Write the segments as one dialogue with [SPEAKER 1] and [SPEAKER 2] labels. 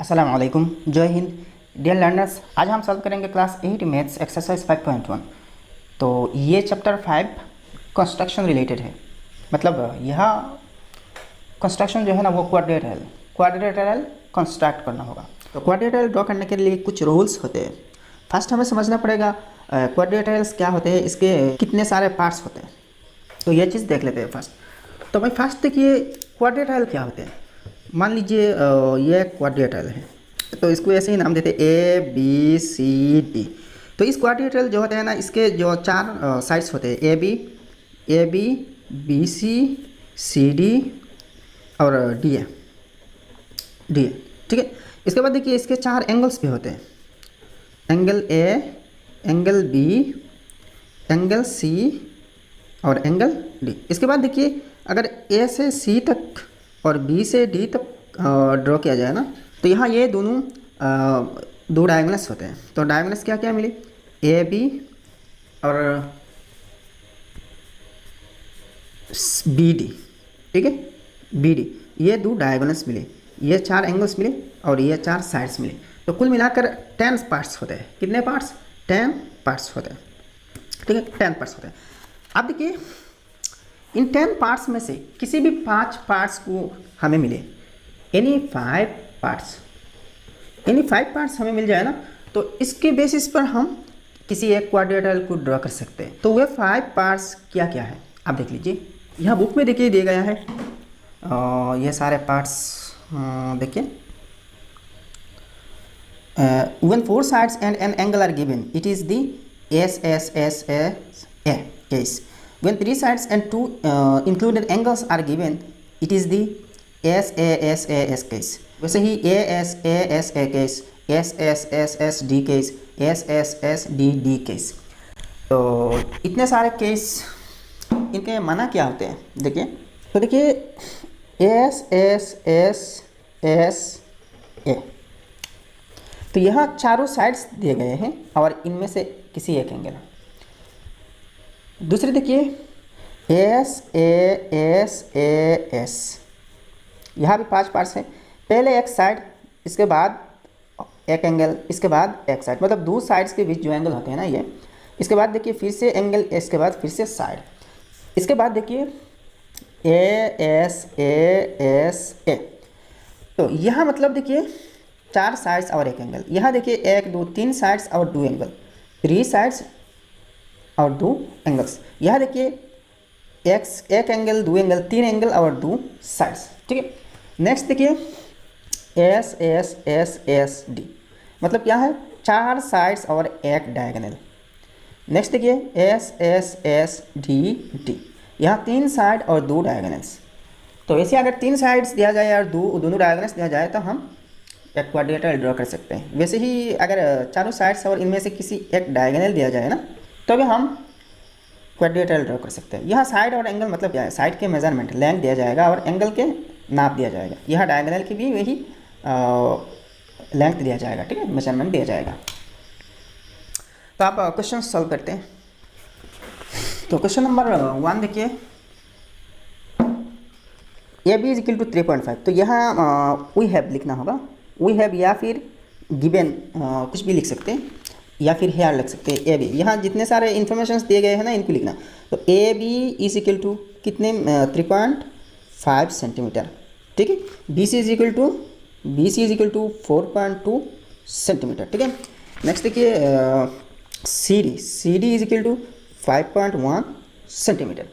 [SPEAKER 1] अस्सलाम वालेकुम, जय हिंद। डियर लर्नर्स, आज हम सॉल्व करेंगे क्लास 8 मैथ्स एक्सरसाइज 5.1। तो ये चैप्टर 5 कंस्ट्रक्शन रिलेटेड है। मतलब यह कंस्ट्रक्शन जो है ना वो क्वाड्रेटरल कंस्ट्रक्ट करना होगा। तो क्वाड्रेटरल ड्रॉ करने के लिए कुछ रूल्स होते हैं। फर्स्ट हमें समझना पड़ेगा क्वाड्रेटरल्स क्या होते हैं, इसके कितने सारे पार्ट्स होते हैं। तो ये चीज़ देख लेते हैं फर्स्ट। तो भाई फर्स्ट देखिए क्वाड्रेटरल क्या होते हैं। मान लीजिए ये क्वाड्रेटरल है, तो इसको ऐसे ही नाम देते हैं ABCD। तो इस क्वाड्रेटरल जो होते हैं ना, इसके जो चार साइड्स होते हैं AB, BC, CD और DA। ठीक है। इसके बाद देखिए इसके चार एंगल्स भी होते हैं, angle A, angle B, angle C और एंगल D। इसके बाद देखिए अगर A से C तक और B से D तक ड्रॉ किया जाए ना, तो यहाँ ये दोनों दो डायगोनल्स होते हैं। तो डायगोनल्स क्या क्या मिले, AB और BD। ठीक है, BD, ये दो डायगोनल्स मिले, ये चार एंगल्स मिले और ये चार साइड्स मिले। तो कुल मिलाकर 10 पार्ट्स होते हैं। कितने पार्ट्स? 10 पार्ट्स होते हैं। ठीक है, 10 पार्ट्स होते हैं। अब देखिए इन 10 पार्ट्स में से किसी भी 5 पार्ट्स को हमें मिले, एनी 5 पार्ट्स हमें मिल जाए ना, तो इसके बेसिस पर हम किसी एक क्वाड्रेटरल को ड्रॉ कर सकते हैं। तो वे 5 पार्ट्स क्या क्या है आप देख लीजिए। यहाँ बुक में देखिए दिया गया है ये सारे पार्ट्स देखिए। when 4 sides and an angle are given, it is the SSSA case. When 3 sides and 2 included angles are given, it is the SASAS case. वैसे ही ASASA case, SSSD case, SSSDD case। तो इतने सारे case, इनके माना क्या होते हैं देखिए। तो देखिए SSSA, तो यहाँ चारों साइड्स दिए गए हैं और इनमें से किसी एक एंगल। दूसरे देखिए SASAS, यहाँ भी 5 पार्ट्स हैं। पहले एक साइड, इसके बाद एक एंगल, इसके बाद एक साइड, मतलब दो साइड्स के बीच जो एंगल होते हैं ना ये। इसके बाद देखिए फिर से एंगल, इसके बाद फिर से साइड। इसके बाद देखिए ASASA। तो यहाँ मतलब देखिए 4 साइड्स और एक एंगल। यहाँ देखिए 1 2 3 साइड्स और 2 एंगल, 3 साइड्स और 2 एंगल्स। यहाँ देखिए एक एंगल, 2 एंगल, 3 एंगल और 2 साइड्स। ठीक है। नेक्स्ट देखिए SSSSD, मतलब क्या है, 4 साइड्स और एक डायगोनल। नेक्स्ट देखिए SSSDD, यहाँ 3 साइड और 2 डायगोनल्स। तो ऐसे अगर 3 साइड्स दिया जाए और दोनों डायगोनल्स दिया जाए तो हम एक क्वाड्रेटरल ड्रॉ कर सकते हैं। वैसे ही अगर चारों साइड्स और इनमें से किसी एक डायगोनल दिया जाए ना, तो भी हम क्वाड्रेटरल ड्रॉ कर सकते हैं। यहाँ साइड और एंगल मतलब क्या है, साइड के मेजरमेंट लेंथ दिया जाएगा और एंगल के नाप दिया जाएगा। यहाँ डायगोनल की भी वही लेंथ दिया जाएगा। ठीक है, मेजरमेंट दिया जाएगा। तो आप क्वेश्चन सॉल्व करते हैं। तो क्वेश्चन नंबर 1 देखिए, AB इज इक्वल टू 3.5। तो यहाँ वी हैव लिखना होगा, वी हैव या फिर गिवन कुछ भी लिख सकते हैं, या फिर हेयर लिख सकते हैं AB। यहाँ जितने सारे इन्फॉर्मेशन दिए गए हैं ना इनको लिखना। तो AB इज इक्वल टू कितने, 3.5 सेंटीमीटर। ठीक है। BC is equal to 4.2 centimetre. ठीक है। नेक्स्ट देखिए CD is equal to 5.1 centimetre.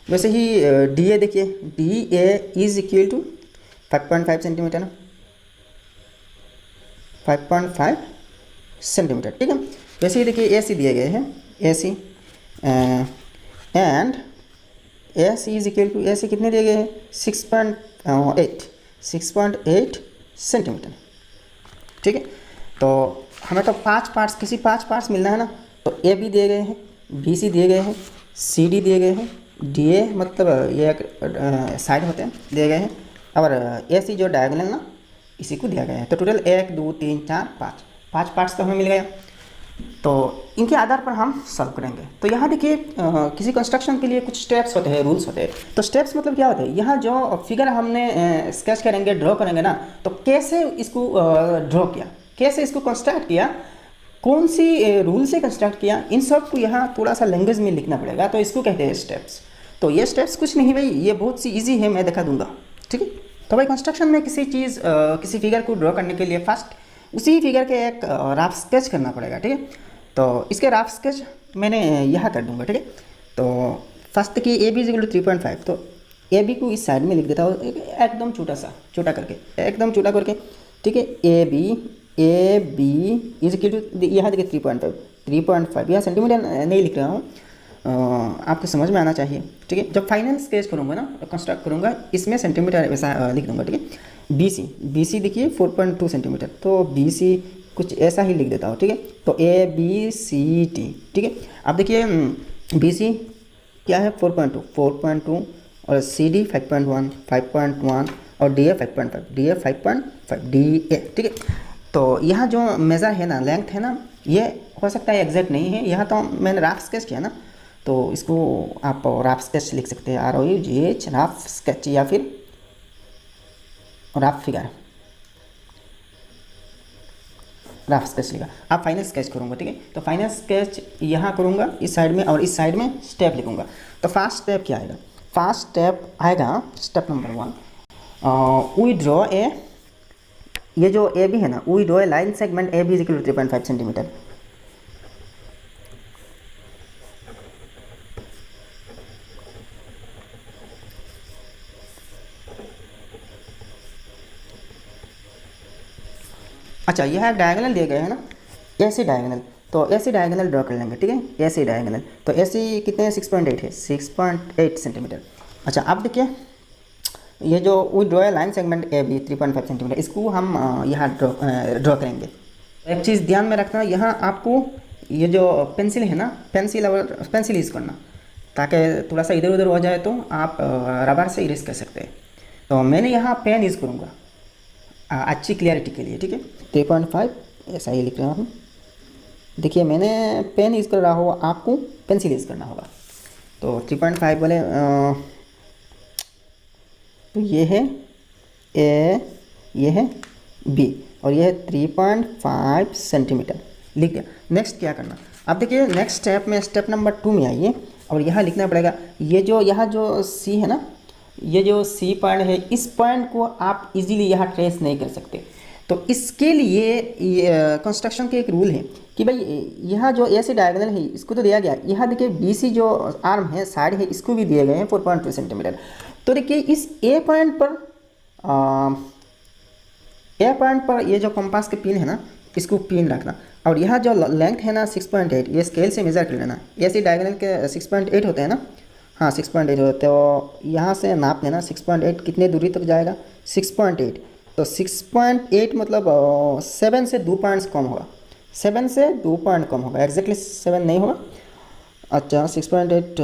[SPEAKER 1] वैसे ही DA देखिए, DA is equal to 5.5 centimetre, 5.5 centimetre. ठीक है। वैसे ही देखिए AC दिए गए हैं, AC and AC is equal to, AC कितने दिए गए हैं, 6.8 सेंटीमीटर। ठीक है। तो हमें तो 5 पार्ट्स, किसी 5 पार्ट्स मिलना है ना। तो AB दिए गए हैं, BC दिए गए हैं, CD दिए गए हैं, DA मतलब ये एक साइड होते हैं दिए गए हैं, और AC जो डायगोनल ना इसी को दिया गया है। तो टोटल 1 2 3 4 5 पार्ट्स तो हमें मिल गया। तो इनके आधार पर हम सॉल्व करेंगे। तो यहाँ देखिए किसी कंस्ट्रक्शन के लिए कुछ स्टेप्स होते हैं, रूल्स होते हैं। तो स्टेप्स मतलब क्या होते हैं, यहाँ जो फिगर हमने स्केच करेंगे, ड्रॉ करेंगे ना, तो कैसे इसको ड्रॉ किया, कैसे इसको कंस्ट्रक्ट किया, कौन सी रूल से कंस्ट्रक्ट किया, इन सब को यहाँ थोड़ा सा लैंग्वेज में लिखना पड़ेगा। तो इसको कहते हैं स्टेप्स। तो ये स्टेप्स कुछ नहीं भाई, ये बहुत सी ईजी है, मैं दिखा दूंगा, ठीक है। तो भाई कंस्ट्रक्शन में किसी चीज़ किसी फिगर को ड्रॉ करने के लिए फर्स्ट उसी फिगर के एक रफ स्केच करना पड़ेगा, ठीक है। तो इसके रफ स्केच मैंने यहाँ कर दूंगा, ठीक है। तो फर्स्ट की A B is equal to 3.5, तो ए बी को इस साइड में लिख देता हूँ एकदम छोटा करके, एकदम छोटा करके, ठीक है। A B is equal to, यहाँ देखिए 3.5 यहाँ सेंटीमीटर नहीं लिख रहा हूँ, आपको समझ में आना चाहिए, ठीक है। जब फाइनल स्केच करूँगा ना, कंस्ट्रक्ट करूँगा, इसमें सेंटीमीटर वैसा लिख दूँगा, ठीक है। बी सी देखिए 4.2 सेंटीमीटर, तो बी सी कुछ ऐसा ही लिख देता हूँ, ठीक है। तो ए बी सी टी, ठीक है। अब देखिए बी सी क्या है 4.2 और सी डी 5.1 और डी ए 5.5 डी ए, ठीक है। तो यहाँ जो मेज़र है ना, लेंथ है ना, ये हो सकता है एग्जैक्ट नहीं है, यहाँ तो मैंने रफ स्केच किया ना, तो इसको आप रफ स्केच लिख सकते हैं, ROUGH रफ स्केच, या फिर रफ फिगर, रफ स्केच लिखा। आप फाइनल स्केच करूँगा, ठीक है। तो फाइनल स्केच यहाँ करूँगा इस साइड में, और इस साइड में स्टेप लिखूँगा। तो फर्स्ट स्टेप क्या आएगा, फर्स्ट स्टेप आएगा step number 1, we draw a, ये जो ए बी है ना, we draw a line segment A B is equal to 3.5 centimetre. अच्छा, यह एक डायगोनल दिया गया है ना, ऐसी डायगोनल, तो ऐसी डायगोनल ड्रॉ कर लेंगे, ठीक है। ऐसी डायगोनल, तो ऐसी कितने 6.8 है, 6.8 सेंटीमीटर। अच्छा, अब देखिए ये जो we draw line segment A B 3.5 centimetre, इसको हम यहाँ ड्रॉ करेंगे। एक चीज़ ध्यान में रखना, यहाँ आपको ये जो पेंसिल है ना, पेंसिल यूज़ करना, ताकि थोड़ा सा इधर उधर हो जाए तो आप रबर से इरेज कर सकते हैं। तो मैंने यहाँ पेन यूज़ करूँगा अच्छी क्लियरिटी के लिए, ठीक है। 3.5 ऐसा ही लिख रहा हूँ। देखिए मैंने पेन यूज़ कर रहा हो, आपको पेंसिल यूज़ करना होगा। तो 3.5 बोले तो ये है ए, ये है बी, और ये है 3.5 सेंटीमीटर, लिख दिया। नेक्स्ट क्या करना, अब देखिए नेक्स्ट स्टेप में, स्टेप नंबर 2 में आइए, और यहाँ लिखना पड़ेगा, ये जो यहाँ जो सी है ना, ये जो सी पॉइंट है, इस पॉइंट को आप इजीली यहाँ ट्रेस नहीं कर सकते। तो इसके लिए कंस्ट्रक्शन के एक रूल है कि भाई यहाँ जो ऐसे डायगोनल है इसको तो दिया गया, यहाँ देखिए बी सी जो आर्म है, साइड है, इसको भी दिए गए हैं 4.2 सेंटीमीटर। तो देखिए इस ए पॉइंट पर ये जो कंपास के पिन है ना, इसको पिन रखना, और यहाँ जो लेंथ है ना 6.8, ये स्केल से मेज़र कर लेना। ऐसे डायगोनल के 6.8 होते हैं ना, हाँ 6.8 होते हैं, तो यहाँ से नाप लेना 6.8 कितने दूरी तक जाएगा, 6.8। तो 6.8 मतलब 7 से 2 पॉइंट्स कम होगा, 7 से 2 पॉइंट कम होगा, एग्जैक्टली 7 नहीं होगा। अच्छा 6.8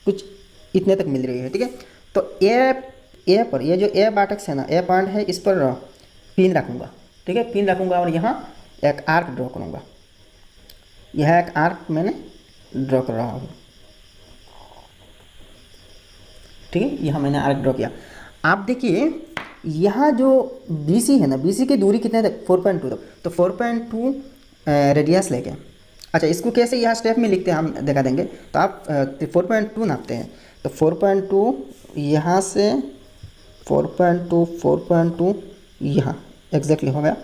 [SPEAKER 1] कुछ इतने तक मिल रही है, ठीक है। तो ए पर ये जो ए बाटक्स है ना, ए पॉइंट है, इस पर पिन रखूँगा, ठीक है, पिन रखूँगा, और यहाँ एक आर्क ड्रॉ करूँगा। यह एक आर्क मैंने ड्रॉ कर रहा हूँ, ठीक है। यहाँ मैंने आर्क ड्रॉ किया। आप देखिए यहाँ जो बी सी है ना, बी सी की दूरी कितने तक, 4.2 तक, तो 4.2 रेडियस लेके, अच्छा इसको कैसे यहाँ स्टेप में लिखते हैं हम दिखा देंगे। तो आप 4.2 नापते हैं, तो 4.2 यहाँ से 4.2 यहाँ एग्जैक्टली हो गया,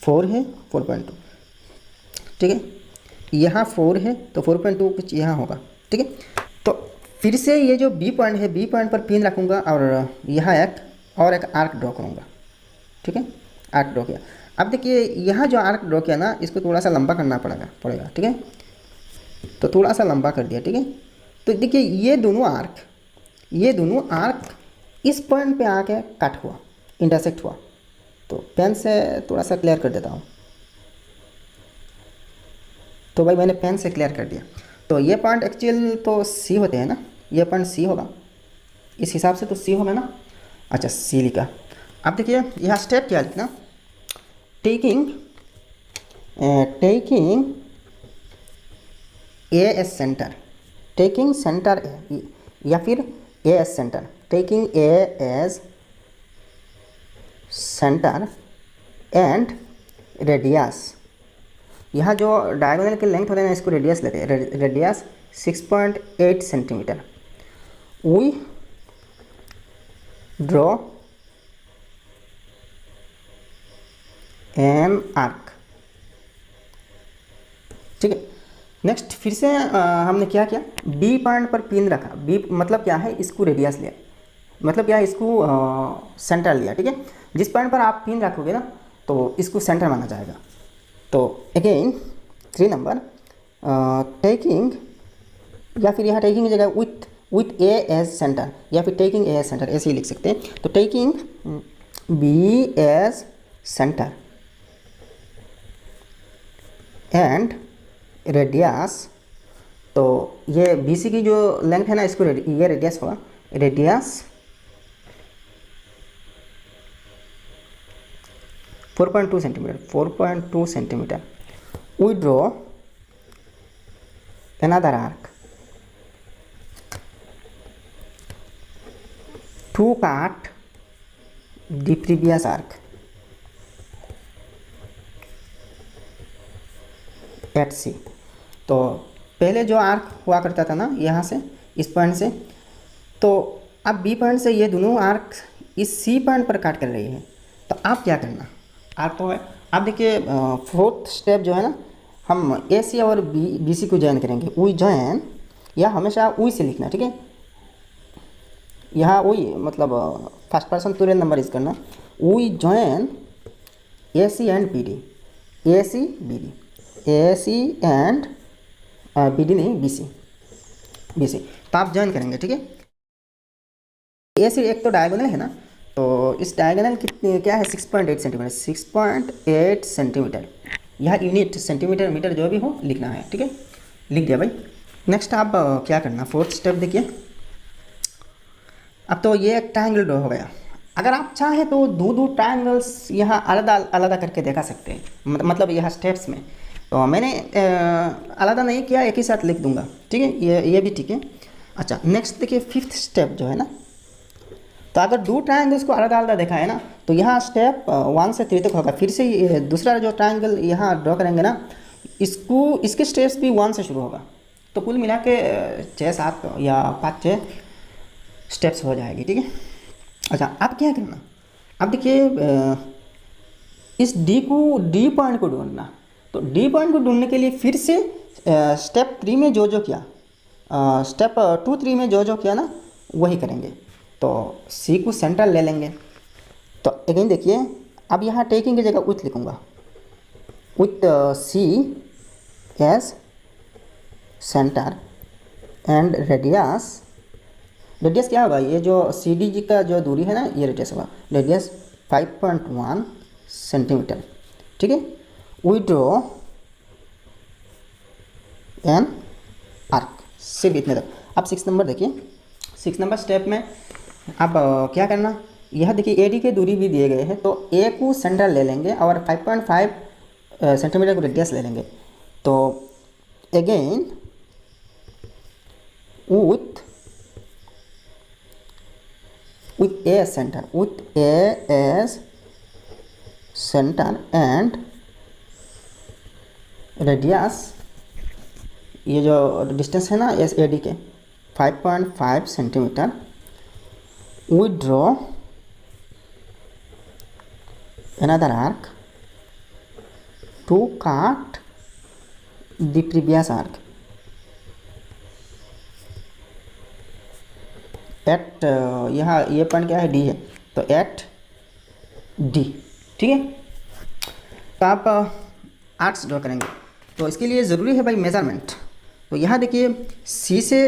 [SPEAKER 1] 4 है 4.2, ठीक है। यहाँ 4 है तो 4.2 कुछ यहाँ होगा, ठीक है। तो फिर से ये जो बी पॉइंट है, बी पॉइंट पर पिन रखूँगा, और यहाँ एक आर्क ड्रॉ करूँगा, ठीक है, आर्क ड्रॉ किया। अब देखिए यहाँ जो आर्क ड्रॉ किया ना, इसको थोड़ा सा लंबा करना पड़ेगा, ठीक है। तो थोड़ा सा लंबा कर दिया, ठीक है। तो देखिए ये दोनों आर्क इस पॉइंट पे आके कट हुआ, इंटरसेक्ट हुआ। तो पेन से थोड़ा सा क्लियर कर देता हूँ। तो भाई मैंने पेन से क्लियर कर दिया। तो ये पॉइंट एक्चुअल तो सी होते हैं ना, ये पॉइंट सी होगा, इस हिसाब से तो सी होगा ना। अच्छा सी लिखा। अब देखिए यहाँ स्टेप क्या लिखना, taking taking A S centre, taking centre या फिर A S centre, taking A S centre and radius, यहाँ जो डायगोनल के लेंथ होते हैं इसको रेडियस लेते हैं, radius 6.8 centimetre. We draw an arc, ठीक है। नेक्स्ट फिर से हमने क्या किया, बी पॉइंट पर पिन रखा, बी मतलब क्या है, इसको रेडियस लिया, मतलब क्या है, इसको सेंटर लिया, ठीक है। जिस पॉइंट पर आप पिन रखोगे ना तो इसको सेंटर माना जाएगा। तो अगेन 3 नंबर टेकिंग, या फिर यहाँ टेकिंग की जगह विथ ए एज सेंटर, या फिर टेकिंग ए एज सेंटर ऐसे ही लिख सकते हैं। तो taking B as centre and radius, तो ये बी सी की जो लेंथ है ना इसको ये रेडियस होगा, radius 4.2 centimetre, 4.2 centimetre. We draw another arc to cut the previous arc at C। तो पहले जो आर्क हुआ करता था ना यहाँ से, इस पॉइंट से, तो अब बी पॉइंट से ये दोनों आर्क इस सी पॉइंट पर काट कर रही है। तो आप क्या करना, आर्क तो है, आप देखिए 4th स्टेप जो है ना, हम ए सी और बी सी को ज्वाइन करेंगे। वी ज्वाइन, या हमेशा वी से लिखना, ठीक है। यहाँ वी मतलब first person plural number use करना। We join A C and B D, A C B D, A C and B D नहीं, बी सी, बी सी, तो आप ज्वाइन करेंगे, ठीक है। ए सी एक तो डायगोनल है ना, तो इस डायगोनल कितनी क्या है, 6.8 सेंटीमीटर, 6.8 सेंटीमीटर। यह यूनिट सेंटीमीटर मीटर जो भी हो लिखना है, ठीक है, लिख दिया भाई। नेक्स्ट आप क्या करना, 4th स्टेप देखिए। अब तो ये एक ट्रायंगल ड्रॉ हो गया। अगर आप चाहे तो दो ट्रायंगल्स यहाँ अलग अलग करके देखा सकते हैं, मतलब यह स्टेप्स में। तो मैंने अलग नहीं किया, एक ही साथ लिख दूंगा, ठीक है, ये भी ठीक है। अच्छा नेक्स्ट देखिए 5th स्टेप जो है ना, तो अगर 2 ट्रायंगल्स को अलग अलग देखा है ना, तो यहाँ स्टेप 1 से 3 तक होगा। फिर से दूसरा जो ट्रायंगल यहाँ ड्रॉ करेंगे ना, इसके स्टेप्स भी 1 से शुरू होगा। तो कुल मिला के 6-7 या 5-6 स्टेप्स हो जाएगी, ठीक है। अच्छा अब क्या करना, अब देखिए इस डी पॉइंट को ढूंढना। तो डी पॉइंट को ढूंढने के लिए फिर से स्टेप 3 में जो किया, स्टेप 2-3 में जो किया ना वही करेंगे। तो सी को सेंटर ले लेंगे। तो अगेन देखिए, अब यहाँ टेकिंग की जगह विथ लिखूँगा, with C as centre and radius क्या होगा, ये जो सी डी जी का जो दूरी है ना, ये रेडियस होगा, रेडियस 5.1 सेंटीमीटर, ठीक है। वी ड्रॉ एन आर्क, सिर्फ इतने तक। अब 6 नंबर देखिए, 6 नंबर स्टेप में अब क्या करना, यह देखिए ए डी के दूरी भी दिए गए हैं, तो ए को सेंटर ले लेंगे और 5.5 सेंटीमीटर को रेडियस ले लेंगे। तो again with A centre, with A as centre and radius, ये जो डिस्टेंस है ना एस ए डी के 5.5 centimetre. We draw another arc to cut the previous arc at यहाँ ये पॉइंट क्या है, डी है, तो एट डी, ठीक है। तो आप आर्क्स ड्रॉ करेंगे, तो इसके लिए ज़रूरी है भाई मेजरमेंट। तो यहाँ देखिए सी से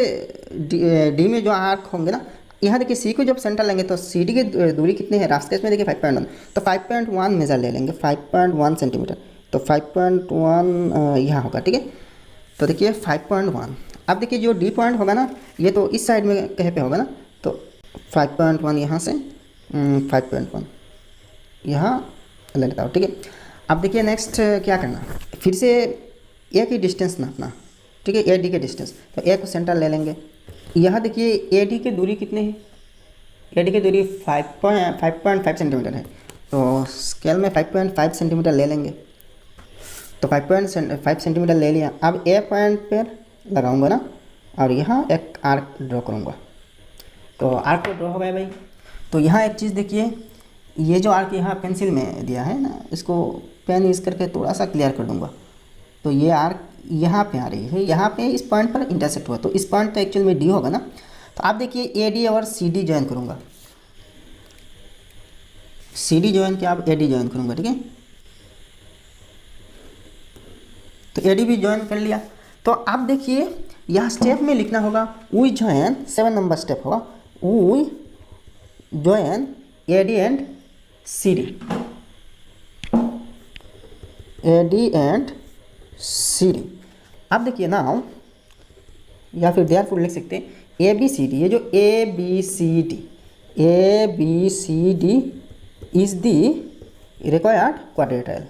[SPEAKER 1] डी में जो आर्क होंगे ना, यहाँ देखिए सी को जब सेंटर लेंगे तो सी डी की दूरी कितनी है, रास्ते में देखिए 5.1, तो 5.1 मेजर ले लेंगे, 5.1 सेंटीमीटर। तो 5.1 यहाँ होगा, ठीक है। तो देखिए 5.1। अब देखिए जो डी पॉइंट होगा ना, ये तो इस साइड में कहीं पे होगा ना, तो 5.1 यहाँ से 5.1 यहाँ ले लेता हूँ, ठीक है। अब देखिए नेक्स्ट क्या करना, फिर से ए की डिस्टेंस नापना, ठीक है, ए डी के डिस्टेंस। तो ए को सेंटर ले लेंगे। यहाँ देखिए ए डी की दूरी कितनी है, ए डी की दूरी 5.5 सेंटीमीटर है। तो स्केल में 5.5 सेंटीमीटर ले लेंगे। तो 5.5 सेंटीमीटर ले लिया। अब ए पॉइंट पर लगाऊंगा ना, और यहाँ एक आर्क ड्रॉ करूँगा। तो आर्क तो ड्रॉ हो गया भाई। तो यहाँ एक चीज़ देखिए, ये जो आर्क यहाँ पेंसिल में दिया है ना, इसको पेन यूज़ करके थोड़ा सा क्लियर कर दूँगा। तो ये आर्क यहाँ पे आ रही है, यहाँ पे इस पॉइंट पर इंटरसेक्ट हुआ। तो इस पॉइंट तो एक्चुअल में डी होगा ना। तो आप देखिए ए डी और सी डी ज्वाइन करूँगा, सी डी ज्वाइन किया, अब ए डी ज्वाइन करूँगा, ठीक है। तो ए डी भी ज्वाइन कर लिया। तो आप देखिए यहाँ स्टेप में लिखना होगा वी ज्वाइन, 7 नंबर स्टेप होगा, we join A D and C D, A D and C D. अब देखिए नाउ, या फिर देयरफॉर लिख सकते हैं ए बी सी डी। ये जो A B C D, A B C D is the required quadrilateral.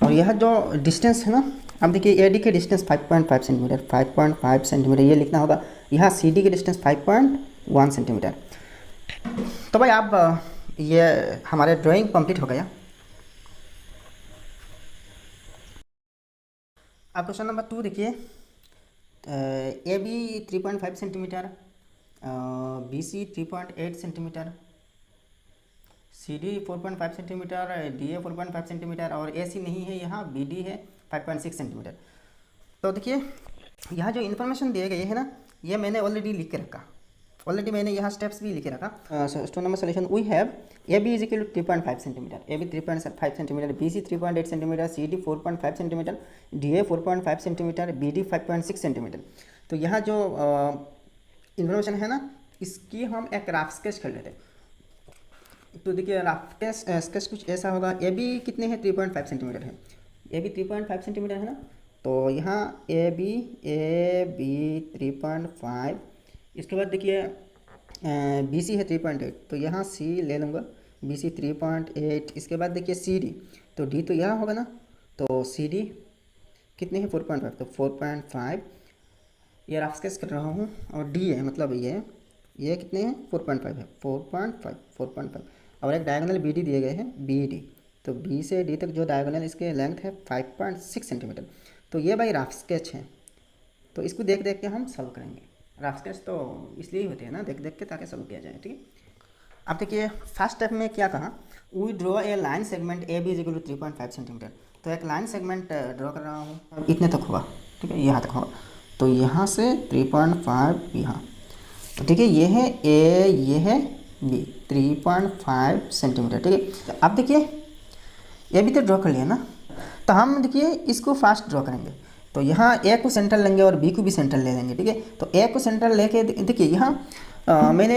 [SPEAKER 1] और यह जो डिस्टेंस है ना, अब देखिए ए डी के डिस्टेंस 5.5 सेंटीमीटर, 5.5 सेंटीमीटर ये लिखना होगा। यहाँ सी डी के डिस्टेंस 5.1 सेंटीमीटर। तो भाई आप ये हमारे ड्राइंग कंप्लीट हो गया। अब क्वेश्चन नंबर 2 देखिए, A B 3.5 centimetre, B C 3.8 centimetre, C D 4.5 centimetre, D A 4.5 centimetre, और ए सी नहीं है, यहाँ बी डी है 5.6 सेंटीमीटर। तो देखिए यहाँ जो इन्फॉर्मेशन दिए गए है ना, ये मैंने ऑलरेडी लिख के रखा, ऑलरेडी मैंने यहाँ स्टेप्स भी लिखे रखा। Stone number solution, we have A B is equal to 3.5 centimetre, A B 3.5 centimetre, B C 3.8 centimetre, C D 4.5 centimetre, D A 4.5 centimetre, B D 5.6 centimetre. तो यहाँ जो इन्फॉर्मेशन है ना, इसकी हम एक रफ स्केच कर लेते हैं। तो देखिए रफ स्केच कुछ ऐसा होगा। ए बी कितने हैं, 3.5 सेंटीमीटर है, ए बी 3.5 सेंटीमीटर है ना। तो यहाँ ए बी 3.5, इसके बाद देखिए बी सी है 3.8, तो यहाँ सी ले लूँगा, बी सी 3.8। इसके बाद देखिए सी डी, तो डी तो यहाँ होगा ना, तो सी डी कितने हैं 4.5, तो 4.5 ये रफ स्केच कर रहा हूँ। और डी है मतलब ये कितने हैं 4.5 है, 4.5 और एक डायगोनल बी डी दिए गए हैं, बी डी। तो बी से डी तक जो डायगोनल इसके लेंथ है 5.6 सेंटीमीटर। तो ये भाई रफ स्केच है, तो इसको देख देख के हम सॉल्व करेंगे। रफ स्केच तो इसलिए ही होते हैं ना, देख देख के, ताकि सॉल्व किया जाए, ठीक है। अब देखिए फर्स्ट स्टेप में क्या कहा, we draw a line segment A B is equal to 3.5 centimetre. तो एक लाइन सेगमेंट ड्रॉ कर रहा हूँ, इतने तक होगा, ठीक है, यहाँ तक होगा। तो यहाँ से 3.5 यहाँ, तो ठीक है, ये है ए, ये है बी, 3.5 सेंटीमीटर, ठीक है। तो अब देखिए ए बी तो ड्रॉ कर लिया ना, तो हम देखिए इसको फास्ट ड्रॉ करेंगे। तो यहाँ ए को सेंटर लेंगे और बी को भी सेंटर ले लेंगे, ठीक है। तो ए को सेंटर लेके देखिए यहाँ मैंने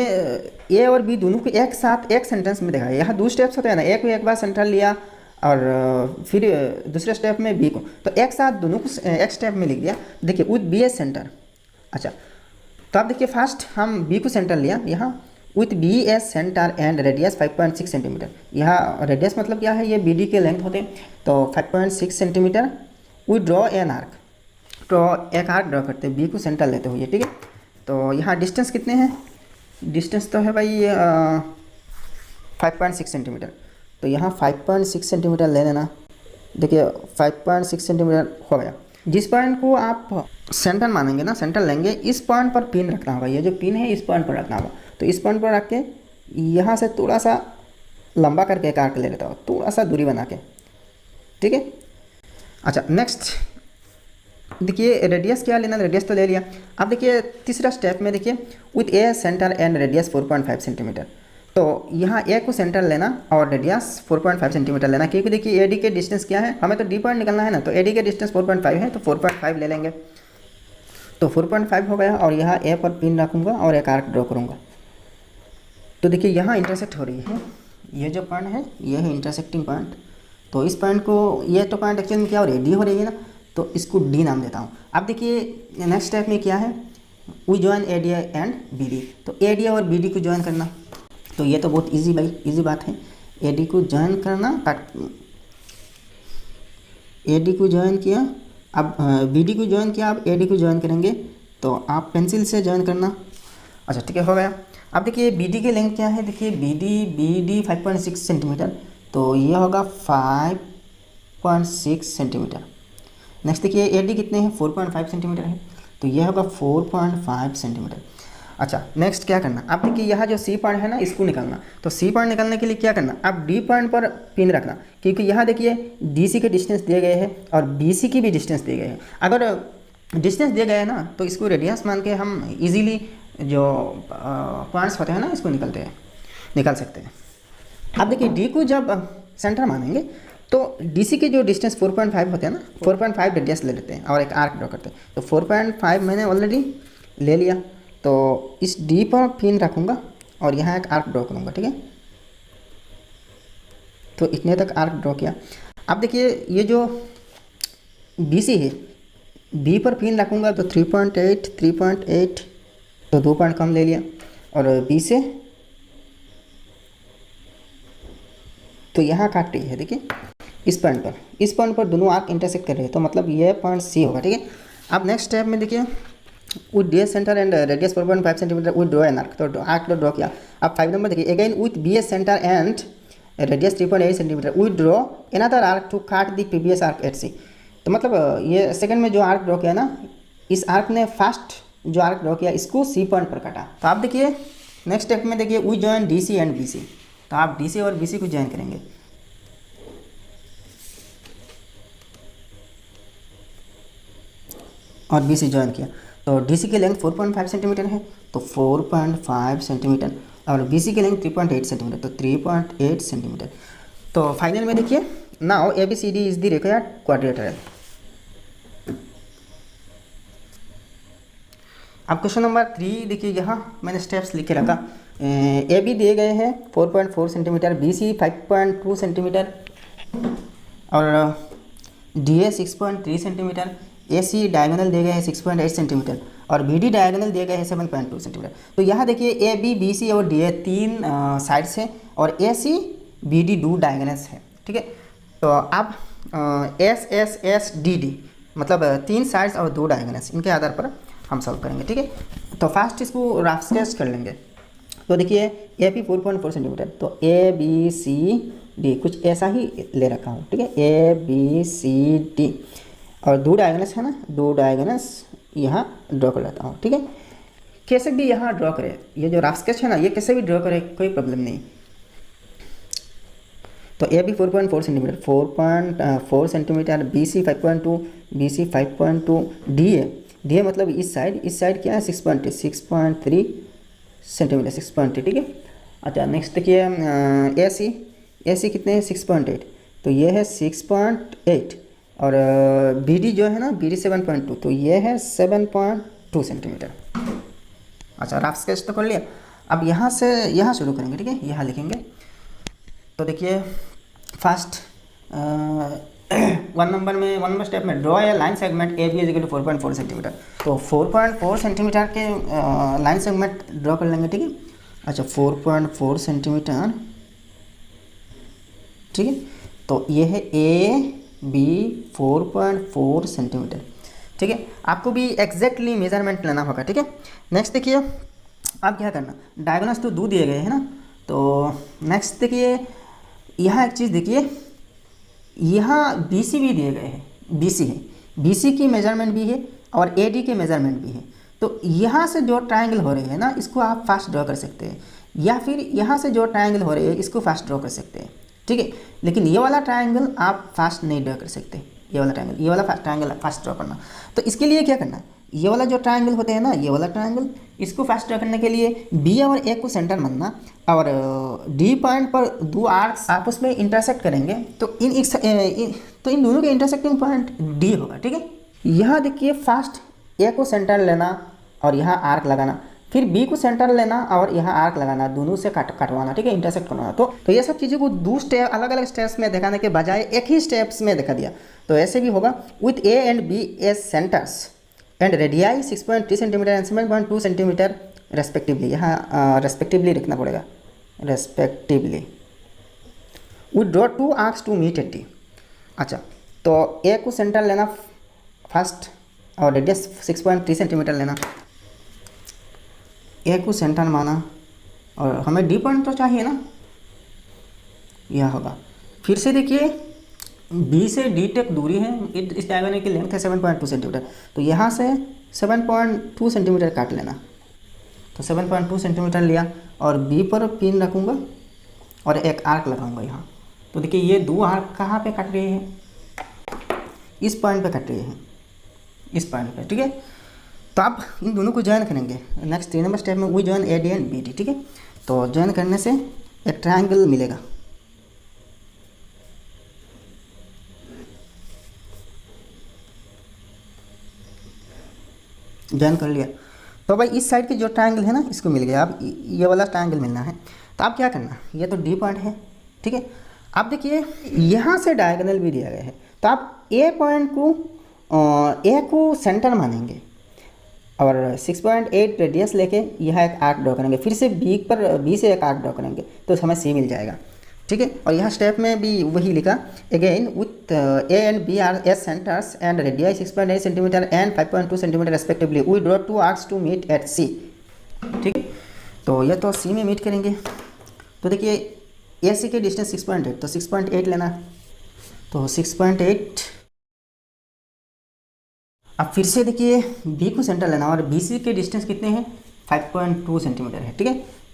[SPEAKER 1] ए और बी दोनों को एक साथ एक सेंटेंस में दिखाया। यहाँ 2 स्टेप्स होते हैं ना, ए को एक बार सेंटर लिया और फिर दूसरे स्टेप में बी को, तो एक साथ दोनों को एक स्टेप में लिख दिया। देखिए विथ बी एस सेंटर। अच्छा, तो आप देखिए फर्स्ट हम बी को सेंटर लिया, यहाँ with B as centre and radius 5.6 centimetre. यहाँ रेडियस मतलब क्या है, ये बी डी के लेंथ होते हैं, तो 5.6 centimetre. We draw an arc, तो एक आर्क ड्रॉ करते हैं बी को सेंटर लेते हुए, ठीक है। तो यहाँ डिस्टेंस कितने हैं, डिस्टेंस तो है भाई 5.6 सेंटीमीटर। तो यहाँ 5.6 सेंटीमीटर ले लेना। देखिए 5.6 सेंटीमीटर हो गया। जिस पॉइंट को आप सेंटर मानेंगे ना, सेंटर लेंगे, इस पॉइंट पर पिन रखना होगा। ये जो पिन है इस पॉइंट पर रखना होगा। तो इस पॉइंट पर रख के यहाँ से थोड़ा सा लंबा करके एक आर्क ले लेता हूँ, थोड़ा सा दूरी बना के, ठीक है। अच्छा नेक्स्ट देखिए रेडियस क्या लेना, रेडियस तो ले लिया। अब देखिए तीसरा स्टेप में देखिए with A centre and radius 4.5 centimetre. तो यहाँ ए को सेंटर लेना और रेडियस 4.5 सेंटीमीटर लेना, क्योंकि देखिए ए डी के डिस्टेंस क्या है, हमें तो डी पॉइंट निकलना है ना। तो ए डी के डिस्टेंस 4.5 है, तो 4.5 ले लेंगे। तो 4.5 हो गया और यहाँ ए पर पिन रखूँगा और एक आर्क ड्रॉ करूँगा। तो देखिए यहाँ इंटरसेक्ट हो रही है, ये जो पॉइंट है ये है इंटरसेक्टिंग पॉइंट। तो इस पॉइंट को, ये तो पॉइंट एक्चुअली में क्या हो रही है, डी हो रही है ना, तो इसको डी नाम देता हूँ। अब देखिए नेक्स्ट स्टेप में क्या है, we join A D and B D. तो ए डी और बी डी को ज्वाइन करना, तो ये तो बहुत इजी भाई, इजी बात है। ए डी को ज्वाइन करना, ए डी को ज्वाइन किया, अब बी डी को ज्वाइन किया, अब ए डी को ज्वाइन करेंगे, तो आप पेंसिल से ज्वाइन करना। अच्छा ठीक है, हो गया। अब देखिए बी डी की लेंथ क्या है, देखिए बी डी 5.6 सेंटीमीटर, तो ये होगा 5.6 सेंटीमीटर। नेक्स्ट देखिए ए डी कितने हैं, 4.5 सेंटीमीटर है, तो ये होगा 4.5 सेंटीमीटर। अच्छा नेक्स्ट क्या करना, आप देखिए यहाँ जो सी पॉइंट है ना, इसको निकालना। तो सी पॉइंट निकालने के लिए क्या करना, आप डी पॉइंट पर पिन रखना, क्योंकि यहाँ देखिए डी सी के डिस्टेंस दिए गए हैं और बी सी की भी डिस्टेंस दिए गए हैं। अगर डिस्टेंस दिए गए हैं ना, तो इसको रेडियस मान के हम इजीली जो पॉइंट्स होते हैं ना, इसको निकाल सकते हैं। अब देखिए डी को जब सेंटर मानेंगे, तो डी सी के जो डिस्टेंस 4.5 होते हैं ना, 4.5 रेडियस ले लेते हैं और एक आर्क ड्रॉ करते हैं। तो 4.5 मैंने ऑलरेडी ले लिया, तो इस डी पर पिन रखूँगा और यहाँ एक आर्क ड्रॉ करूँगा, ठीक है। तो इतने तक आर्क ड्रॉ किया। अब देखिए ये जो बी सी है, बी पर पिन रखूँगा तो 3.8, तो 2 पॉइंट कम ले लिया। और बी से तो यहाँ काट रही है, देखिए इस पॉइंट पर दोनों आर्क इंटरसेक्ट कर रहे हैं, तो मतलब ये पॉइंट सी होगा, ठीक है। अब नेक्स्ट स्टेप में देखिए with D as centre and radius 4.5 centimetre with draw an arc, तो आर्क ड्रॉ किया। अब 5 नंबर देखिए, again with B as centre and radius 3.8 centimetre with draw another arc to cut the previous arc at C. तो मतलब ये second में जो आर्क ड्रॉ किया ना, इस आर्क ने फर्स्ट जो आर्क ड्रॉ किया इसको सी पॉइंट पर काटा। तो आप देखिए नेक्स्ट स्टेप में देखिए we join D C and B C, तो आप डी सी और बी सी को ज्वाइन करेंगे। और बी सी ज्वाइन किया, तो डी सी की लेंथ 4.5 सेंटीमीटर है, तो 4.5 सेंटीमीटर, और बी सी की लेंथ 3.8 सेंटीमीटर, तो 3.8 सेंटीमीटर। तो फाइनल में देखिए now A B C D is the required quadrilateral. अब क्वेश्चन नंबर 3 देखिए, यहाँ मैंने स्टेप्स लिख के रखा। ए बी दिए गए हैं 4.4 सेंटीमीटर, बी सी 5.2 सेंटीमीटर, और D A 6.3 centimetre, A C diagonal दिए गए हैं 6.8 सेंटीमीटर, और बी डी डायगोनल दिए गए हैं 7.2 सेंटीमीटर। तो यहाँ देखिए ए बी बी सी और डी ए 3 साइड्स है, और A C B D 2 diagonals है, ठीक है। तो अब S S S D D मतलब 3 साइड्स और 2 डायगोनल्स, इनके आधार पर हम सॉल्व करेंगे, ठीक है। तो फर्स्ट इसको रफ स्केच कर लेंगे। तो देखिए ए पी 4.4 सेंटीमीटर, तो ए बी सी डी कुछ ऐसा ही ले रखा हूँ, ठीक है, ए बी सी डी, और 2 डायगोनल्स है ना, 2 डायगोनल्स यहाँ ड्रॉ कर लेता हूँ, ठीक है। कैसे भी यहाँ ड्रॉ करें, ये जो रफ स्केच है ना, ये कैसे भी ड्रॉ करें, कोई प्रॉब्लम नहीं। तो A B 4.4 centimetre, 4.4 centimetre, B C 5.2, B C 5.2, D A मतलब इस साइड क्या है 6.3 सेंटीमीटर, 6.3, ठीक है। अच्छा नेक्स्ट देखिए ए सी कितने हैं 6.8, तो ये है 6.8, और बी डी जो है ना, बी डी 7.2, तो ये है 7.2 सेंटीमीटर। अच्छा रफ स्केच तो कर लिया। अब यहाँ से यहाँ शुरू करेंगे, ठीक है, यहाँ लिखेंगे। तो देखिए फर्स्ट 1 नंबर स्टेप में draw a line segment A B is equal to 4.4 centimetre. तो 4.4 सेंटीमीटर के लाइन सेगमेंट ड्रॉ कर लेंगे, ठीक है। अच्छा 4.4 सेंटीमीटर, ठीक है। तो ये है ए बी 4.4 सेंटीमीटर, ठीक है। आपको भी एग्जैक्टली मेजरमेंट लेना होगा, ठीक है। नेक्स्ट देखिए अब क्या करना, डायगोनल्स तो 2 दिए गए हैं ना, तो नेक्स्ट देखिए यहाँ एक चीज़ देखिए, यहाँ बी सी भी दिए गए हैं, बी सी है, बी सी की मेजरमेंट भी है और ए डी के मेजरमेंट भी है। तो यहाँ से जो ट्रायंगल हो रहे हैं ना, इसको आप फास्ट ड्रॉ कर सकते हैं, या फिर यहाँ से जो ट्रायंगल हो रहे हैं इसको फास्ट ड्रॉ कर सकते हैं, ठीक है। लेकिन ये वाला ट्रायंगल आप फास्ट नहीं ड्रॉ कर सकते, ये वाला ट्रायंगल फास्ट ड्रॉ करना। तो इसके लिए क्या करना, ये वाला जो ट्रायंगल होते हैं ना, ये वाला ट्रायंगल, इसको फास्ट ड्रॉ करने के लिए बी और ए को सेंटर मानना, और डी पॉइंट पर 2 आर्क्स आपस में इंटरसेक्ट करेंगे, तो इन दोनों के इंटरसेक्टिंग पॉइंट डी होगा, ठीक है। यहाँ देखिए फर्स्ट ए को सेंटर लेना और यहाँ आर्क लगाना, फिर बी को सेंटर लेना और यहाँ आर्क लगाना, दोनों से कटवाना, ठीक है, इंटरसेक्ट करवाना। तो ये सब चीज़ों को 2 स्टेप अलग अलग स्टेप्स में दिखाने के बजाय एक ही स्टेप्स में दिखा दिया। तो ऐसे भी होगा with A and B as centres, and radii 6.3 centimetre and 7.2 centimetre respectively. यहाँ रेस्पेक्टिवली लिखना पड़ेगा, respectively. We draw 2 arcs to meet at D. अच्छा, तो ए को सेंटर लेना फर्स्ट और रेडियस 6.3 सेंटीमीटर लेना। ए को सेंटर माना और हमें डी पॉइंट तो चाहिए ना, यह होगा। फिर से देखिए बी से डी तक दूरी है, इस डायगोनल की लेंथ है 7.2 सेंटीमीटर, तो यहाँ से 7.2 सेंटीमीटर काट लेना। तो 7.2 सेंटीमीटर लिया और बी पर पिन रखूँगा और एक आर्क लगाऊंगा यहाँ। तो देखिए ये दो आर्क कहाँ पे कट रहे हैं, इस पॉइंट पे कट रहे हैं, इस पॉइंट पे, ठीक है। तो आप इन दोनों को ज्वाइन करेंगे। नेक्स्ट 3 नंबर स्टेप में we join A D and B D, ठीक है। तो ज्वाइन करने से एक ट्रायंगल मिलेगा। ज्वाइन कर लिया तो भाई इस साइड की जो ट्रायंगल है ना इसको मिल गया। अब ये वाला ट्रायंगल मिलना है, तो आप क्या करना, ये तो डी पॉइंट है, ठीक है। अब देखिए यहाँ से डायगोनल भी दिया गया है, तो आप ए पॉइंट को ए को सेंटर मानेंगे और 6.8 रेडियस लेके यहाँ एक आर्क ड्रॉ करेंगे। फिर से बी से एक आर्क ड्रॉ करेंगे तो हमें सी मिल जाएगा, ठीक है। और यहाँ स्टेप में भी वही लिखा, again with A and B are as centres and radii 6.8 centimetre and 5.2 centimetre respectively, we draw 2 arcs to meet at C, ठीक है। तो ये तो सी में मीट करेंगे। तो देखिए ए सी के डिस्टेंस 6.8, तो 6.8 लेना, तो 6.8। अब फिर से देखिए बी को सेंटर लेना और बी सी के डिस्टेंस कितने हैं, 5.2 सेंटीमीटर है, ठीक है।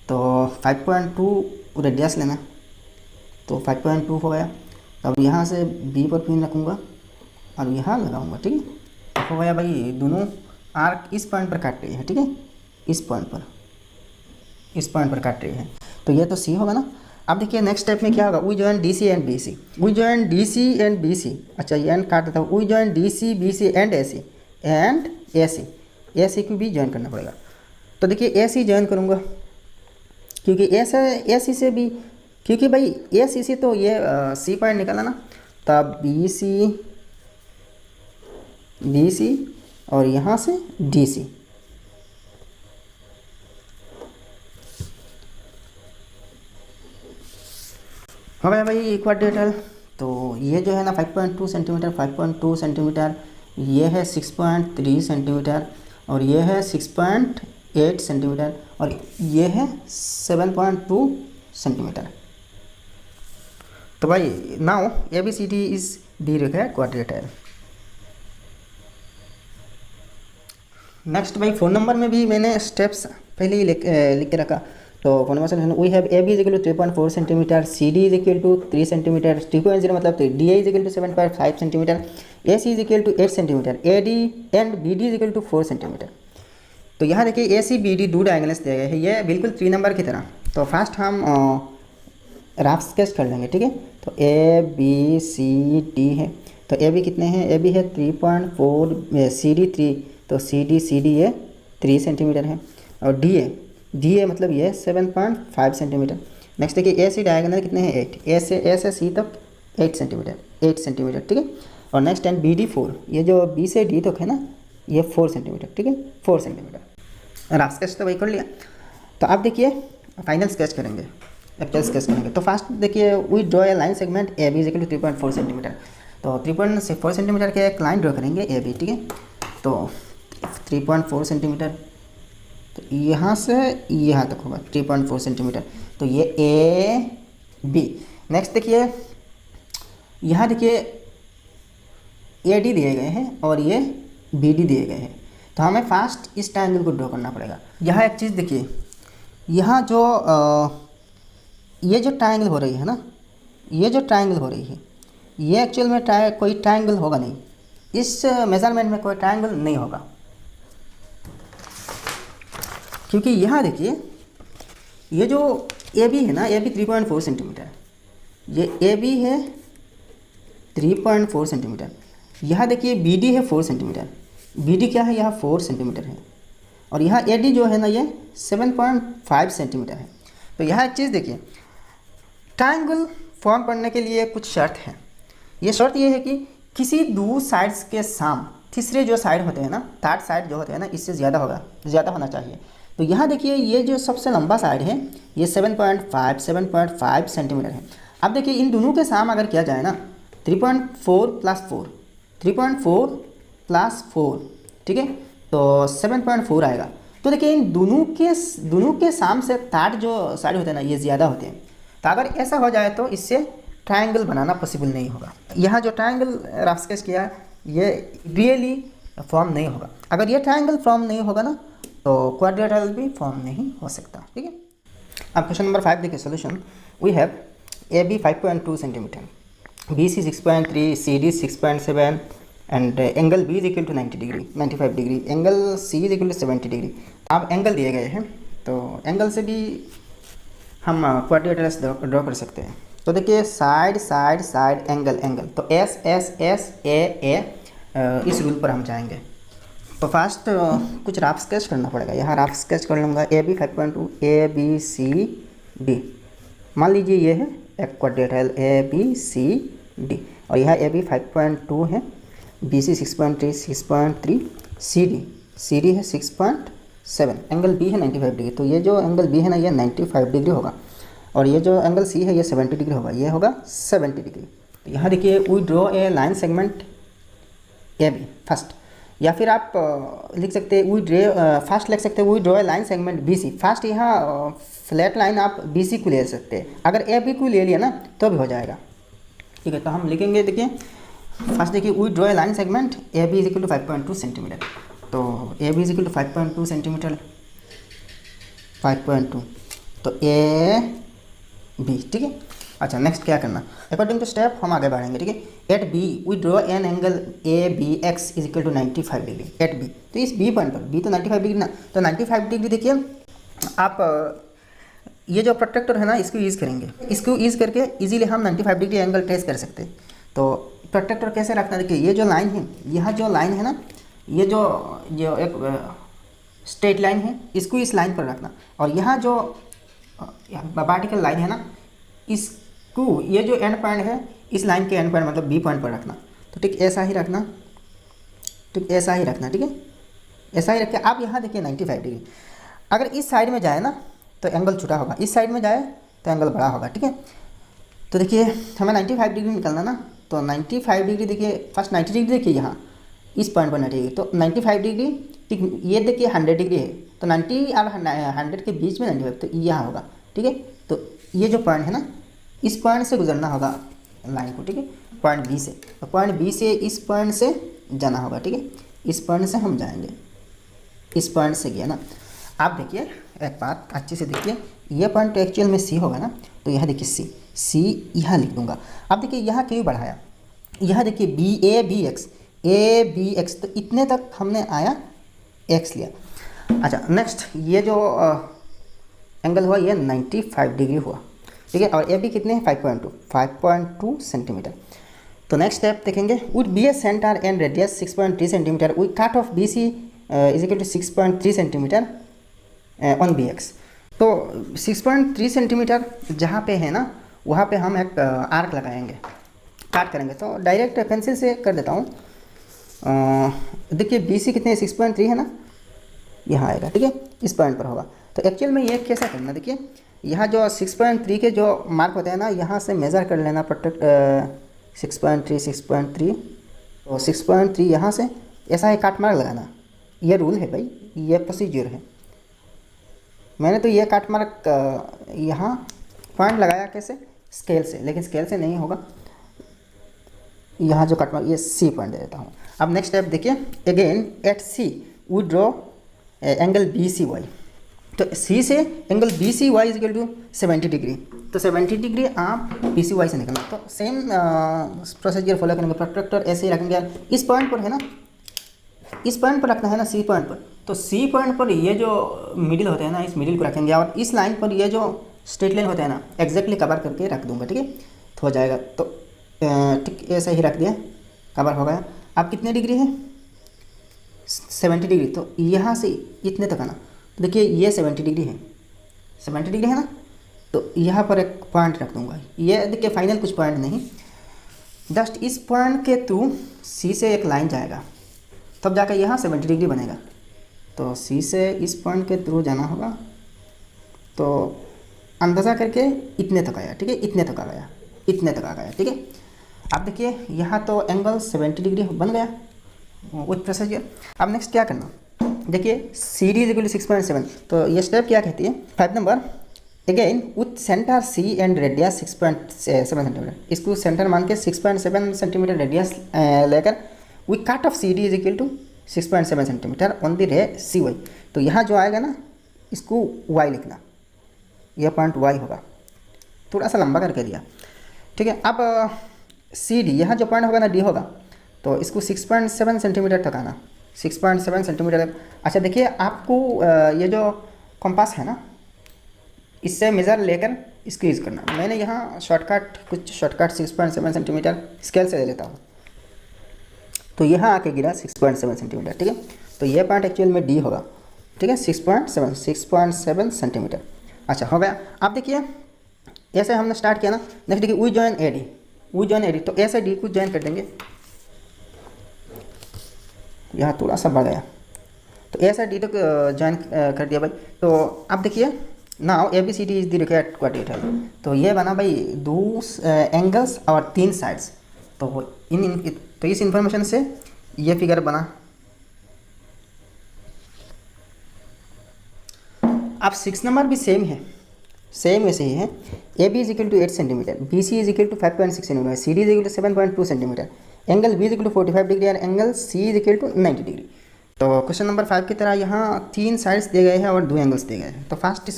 [SPEAKER 1] तो 5.2 रेडियस लेना, तो 5.2 हो गया। अब यहाँ से बी पर पिन रखूँगा और यहाँ लगाऊंगा, ठीक है। हो गया भाई, दोनों आर्क इस पॉइंट पर काट रही है, ठीक है, इस पॉइंट पर काट रही है, तो ये तो सी होगा ना। अब देखिए नेक्स्ट स्टेप में क्या होगा, we join D C and B C, we join D C and B C. अच्छा ये एंड काट देता हूँ, we join D C B C and A C A C को भी ज्वाइन करना पड़ेगा। तो देखिए ए सी ज्वाइन करूँगा क्योंकि ए सी से भी, क्योंकि भाई ए सी से तो ये सी पॉइंट निकाला ना, तो अब बी सी और यहाँ से डी सी। हो गया भाई इक्वाड्रिलेटरल। तो ये जो है ना 5.2 सेंटीमीटर, ये है 6.3 सेंटीमीटर और ये है 6.8 सेंटीमीटर और ये है 7.2 सेंटीमीटर। तो भाई now A B C D is the required quadrilateral. Next भाई फोन नंबर में भी मैंने स्टेप्स पहले ही लिख के रखा। तो फोन नंबर से we have A B is equal to 3.4 centimetre, C D is equal to 3 centimetre, 3.0 मतलब D A is equal to 7.5 centimetre, A C is equal to 8 centimetre, A D and B D is equal to 4 centimetre. तो यहाँ देखिए A C B D 2 diagonals दिए गए हैं, ये बिल्कुल 3 number की तरह। तो फर्स्ट हम रफ स्केच कर लेंगे, ठीक है। तो ए बी सी डी है, तो ए बी कितने हैं, ए बी है 3.4, सी डी 3, तो सी डी ये 3 सेंटीमीटर है और डी ए मतलब ये 7.5 सेंटीमीटर। नेक्स्ट देखिए ए सी डायगोनल कितने हैं 8, ए से सी तक 8 सेंटीमीटर, ठीक है। और नेक्स्ट एंड बी डी 4, ये जो बी से डी तक है ना ये 4 सेंटीमीटर, ठीक है, 4 सेंटीमीटर। रफ स्केच तो वही कर लिया। तो आप देखिए फाइनल स्केच करेंगे, एक्चुअल स्केच करेंगे। तो फर्स्ट देखिए we draw a line segment A B is equal to 3.4 centimetre, तो 3.4 सेंटीमीटर के एक लाइन ड्रॉ करेंगे ए बी, ठीक है। तो 3.4 सेंटीमीटर, तो यहाँ से यहाँ तक होगा 3.4 सेंटीमीटर, तो ये ए बी। नेक्स्ट देखिए यहाँ देखिए ए डी दिए गए हैं और ये बी डी दिए गए हैं, तो हमें फास्ट इस ट्रायंगल को ड्रॉ करना पड़ेगा। यहाँ एक चीज़ देखिए, यहाँ जो ये जो ट्रायंगल हो रही है ना, ये जो ट्रायंगल हो रही है ये एक्चुअल में कोई ट्रायंगल होगा नहीं, इस मेजरमेंट में कोई ट्रायंगल नहीं होगा। क्योंकि यहाँ देखिए ये जो ए बी है ना, ए बी 3.4 सेंटीमीटर, ये ए बी है 3.4 सेंटीमीटर। यहाँ देखिए बी डी है 4 सेंटीमीटर, बी डी क्या है यहाँ 4 सेंटीमीटर है और यहाँ ए डी जो है ना ये 7.5 सेंटीमीटर है। तो यहाँ एक चीज़ देखिए, ट्रायंगल फॉर्म करने के लिए कुछ शर्त है। ये शर्त ये है कि किसी दो साइड्स के साम तीसरे जो साइड होते हैं ना, थर्ड साइड जो होते हैं ना, इससे ज़्यादा होना चाहिए। तो यहाँ देखिए ये जो सबसे लंबा साइड है ये 7.5 सेंटीमीटर है। अब देखिए इन दोनों के साम अगर किया जाए ना 3.4 प्लस 4 ठीक है, तो 7.4 आएगा। तो देखिए इन दोनों के साम से थर्ड जो साइड होते हैं ना ये ज़्यादा होते हैं। तो अगर ऐसा हो जाए तो इससे ट्रायंगल बनाना पॉसिबल नहीं होगा। यहाँ जो ट्रायंगल रफ स्केच किया है ये रियली फॉर्म नहीं होगा। अगर ये ट्रायंगल फॉर्म नहीं होगा ना तो क्वाड्रिलेटरल भी फॉर्म नहीं हो सकता। ठीक है, अब क्वेश्चन नंबर 5 देखिए solution. We have A B 5.2 centimetre, B C 6.3, C D 6.7 and angle B is equal to 95 degree, angle C is equal to 70 degree. अब एंगल दिए गए हैं तो एंगल से भी हम क्वाड्रिलेटरल्स ड्रॉ कर सकते हैं। तो देखिए साइड एंगल, तो एस ए इस रूल पर हम जाएंगे। तो फर्स्ट कुछ रफ स्केच करना पड़ेगा। यहाँ रफ स्केच कर लूँगा। A B 5.2, A B C D, मान लीजिए ये है एक quadrilateral A B C D, और यहाँ ए बी 5.2 है, बी सी 6.3, सी डी है 6.7, एंगल बी है 95 डिग्री। तो ये जो एंगल बी है ना ये 95 डिग्री होगा, और ये जो एंगल सी है ये 70 डिग्री होगा, ये होगा 70 डिग्री। तो यहाँ देखिए we draw a line segment A B first, या फिर आप लिख सकते हैं फर्स्ट लिख सकते हैं we draw a line segment B C. First यहाँ फ्लैट लाइन आप बी सी को ले सकते हैं, अगर ए बी को ले लिया ना तो भी हो जाएगा। ठीक है, तो हम लिखेंगे देखिए फर्स्ट देखिए we draw a line segment A B is equal to 5.2 centimetre. तो A B is equal to 5.2 centimetre, 5.2 तो ए बी। ठीक है, अच्छा नेक्स्ट क्या करना, अकॉर्डिंग टू स्टेप हम आगे बढ़ेंगे। ठीक है, at B we draw an angle A B X is equal to 95 degree at B. तो इस बी पॉइंट पर, बी तो 95 डिग्री ना, तो 95 डिग्री देखिए आप ये जो प्रोट्रैक्टर है ना इसको यूज़ करेंगे, इसको यूज़ करके इजीली हम 95 डिग्री एंगल ट्रेस कर सकते हैं। तो प्रोट्रैक्टर कैसे रखना, देखिए ये जो लाइन है, यह जो लाइन है ना, ये जो एक स्ट्रेट लाइन है इसको इस लाइन पर रखना, और यहाँ जो वर्टिकल लाइन है ना इसको, ये जो एंड पॉइंट है इस लाइन के एंड पॉइंट मतलब बी पॉइंट पर रखना। तो ठीक ऐसा ही रखना, ठीक ऐसा ही रखना। ठीक है, ऐसा ही रख के आप यहाँ देखिए 95 डिग्री, अगर इस साइड में जाए ना तो एंगल छोटा होगा, इस साइड में जाए तो एंगल बड़ा होगा। ठीक है, तो देखिए हमें 95 डिग्री निकलना ना, तो 95 डिग्री देखिए फर्स्ट 90 डिग्री देखिए यहाँ इस पॉइंट पर 90 डिग्री, तो 95 डिग्री ठीक, ये देखिए 100 डिग्री है, तो 90 और 100 के बीच में 95 तो यहाँ होगा। ठीक है, तो ये जो पॉइंट है ना इस पॉइंट से गुजरना होगा लाइन को। ठीक है, पॉइंट बी से, तो पॉइंट बी से इस पॉइंट से जाना होगा। ठीक है, इस पॉइंट से हम जाएंगे, इस पॉइंट से गया ना। आप देखिए एक बात अच्छे से देखिए, ये पॉइंट एक्चुअल में सी होगा ना, तो यहाँ देखिए सी यहाँ लिख दूंगा। अब देखिए यहाँ क्यों बढ़ाया, यहाँ देखिए ए बी एक्स, तो इतने तक हमने आया एक्स लिया। अच्छा नेक्स्ट ये जो एंगल हुआ ये 95 डिग्री हुआ। ठीक है, और ए बी कितने हैं 5.2 सेंटीमीटर। तो नेक्स्ट स्टेप देखेंगे, with B a centre and radius 6.3 centimetre, we cut off B C is equal to 6.3 centimetre on B X. तो 6.3 सेंटीमीटर जहाँ पे है ना वहाँ पे हम एक आर्क लगाएंगे, काट करेंगे। तो डायरेक्ट पेंसिल से कर देता हूँ। देखिए बी सी कितने 6.3 है ना, यहाँ आएगा। ठीक है, इस पॉइंट पर होगा। तो एक्चुअल में ये कैसा करना, देखिए यहाँ जो 6.3 के जो मार्क होते हैं ना यहाँ से मेज़र कर लेना, प्रोटेक्ट 6.3 तो 6.3 यहाँ से ऐसा ही काट मार्क लगाना। ये रूल है भाई, ये प्रोसीजर है। मैंने तो ये काट मार्क यहाँ पॉइंट लगाया कैसे, स्केल से, लेकिन स्केल से नहीं होगा। यहाँ जो काट मार्क ये सी पॉइंट दे देता हूँ। अब नेक्स्ट स्टेप देखिए, again at C we draw angle B C Y. तो सी से angle B C Y is equal to 70 degree. तो 70 डिग्री आप बी सी वाई से निकलना। तो सेम प्रोसीजर फॉलो करेंगे, प्रोट्रैक्टर ऐसे ही रखेंगे। इस पॉइंट पर है ना, इस पॉइंट पर रखना है ना, सी पॉइंट पर। तो सी पॉइंट पर ये जो मिडिल होते हैं ना, इस मिडिल को रखेंगे, और इस लाइन पर ये जो स्ट्रेट लाइन होता है ना एग्जैक्टली कवर करके रख दूंगा। ठीक है, तो हो जाएगा। तो ठीक ऐसे ही रख दिया, कवर हो गया। अब कितने डिग्री है 70 डिग्री, तो यहाँ से इतने तक आना। तो देखिए ये 70 डिग्री है, 70 डिग्री है ना, तो यहाँ पर एक पॉइंट रख दूंगा। ये देखिए फाइनल कुछ पॉइंट नहीं, जस्ट इस पॉइंट के थ्रू सी से एक लाइन जाएगा, तब जाकर यहाँ 70 डिग्री बनेगा। तो सी से इस पॉइंट के थ्रू जाना होगा, तो अंदाज़ा करके इतने तक आया, ठीक है, इतने तक आ गया, इतने तक आ गया, ठीक है। अब देखिए यहाँ तो एंगल 70 डिग्री बन गया विथ प्रोसीजर। अब नेक्स्ट क्या करना, देखिए C D is equal to 6.7। तो ये स्टेप क्या कहती है, 5 नंबर, again with centre C and radius 6.7 centimetre. इसको सेंटर मान के 6.7 सेंटीमीटर रेडियस लेकर we cut off C D is equal to 6.7 centimetre on the ray C Y. तो यहाँ जो आएगा ना, इसको वाई लिखना, यह पॉइंट वाई होगा, थोड़ा सा लंबा करके दिया, ठीक है। अब सी डी, यहाँ जो पॉइंट होगा ना डी होगा, तो इसको 6.7 सेंटीमीटर तक आना, 6.7 सेंटीमीटर। अच्छा देखिए आपको ये जो कंपास है ना, इससे मेज़र लेकर इसको यूज़ करना। मैंने यहाँ कुछ शॉर्टकट 6.7 सेंटीमीटर स्केल से ले लेता हूँ, तो यहाँ आके गिरा 6.7 सेंटीमीटर, ठीक है। तो ये पॉइंट एक्चुअल में डी होगा, ठीक है, 6.7 सेंटीमीटर। अच्छा हो गया। अब देखिए ऐसे हमने स्टार्ट किया ना, नेक्स्ट देखिए वी जॉइन ए डी, तो ऐसे डी को ज्वाइन कर देंगे, यहाँ थोड़ा सा बढ़ गया, तो ऐसा डी तक ज्वाइन कर दिया भाई। तो अब देखिए now A B C D is the required quadrilateral. तो ये बना भाई 2 एंगल्स और 3 साइड्स। तो तो इस इंफॉर्मेशन से ये फिगर बना। अब 6 नंबर भी सेम है, सेम वैसे ही है। A B is equal to 8 centimetre, B C is equal to 5.6 centimetre, C D is equal to 7.2 centimetre, angle B is equal to 45 degree और angle C is equal to 90 degree. तो question number 5 की तरह यहाँ 3 sides दिए गए हैं और 2 angles दिए गए हैं। तो फर्स्ट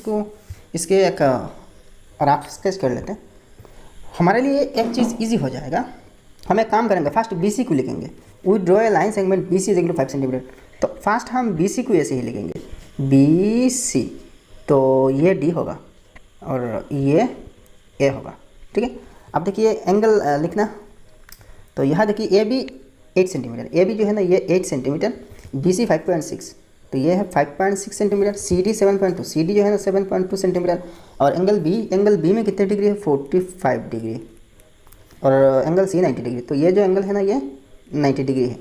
[SPEAKER 1] इसके एक रफ स्केच कर लेते हैं। हमारे लिए एक चीज़ इजी हो जाएगा, हम एक काम करेंगे, फर्स्ट बी सी को लिखेंगे। We draw a line segment B C is equal to 5 centimetre. तो फर्स्ट हम बी सी को ऐसे ही लिखेंगे, बी सी, तो ये डी होगा और ये ए होगा, ठीक है। अब देखिए एंगल लिखना, तो यहाँ देखिए A B 8 centimetre, A B जो है ना ये 8 सेंटीमीटर, बी सी 5.6, तो ये है 5.6 centimetre, C D 7.2, C D जो है ना 7.2 सेंटीमीटर, और एंगल बी में कितने डिग्री है 45 डिग्री, और एंगल सी 90 डिग्री। तो ये जो एंगल है ना ये 90 डिग्री है।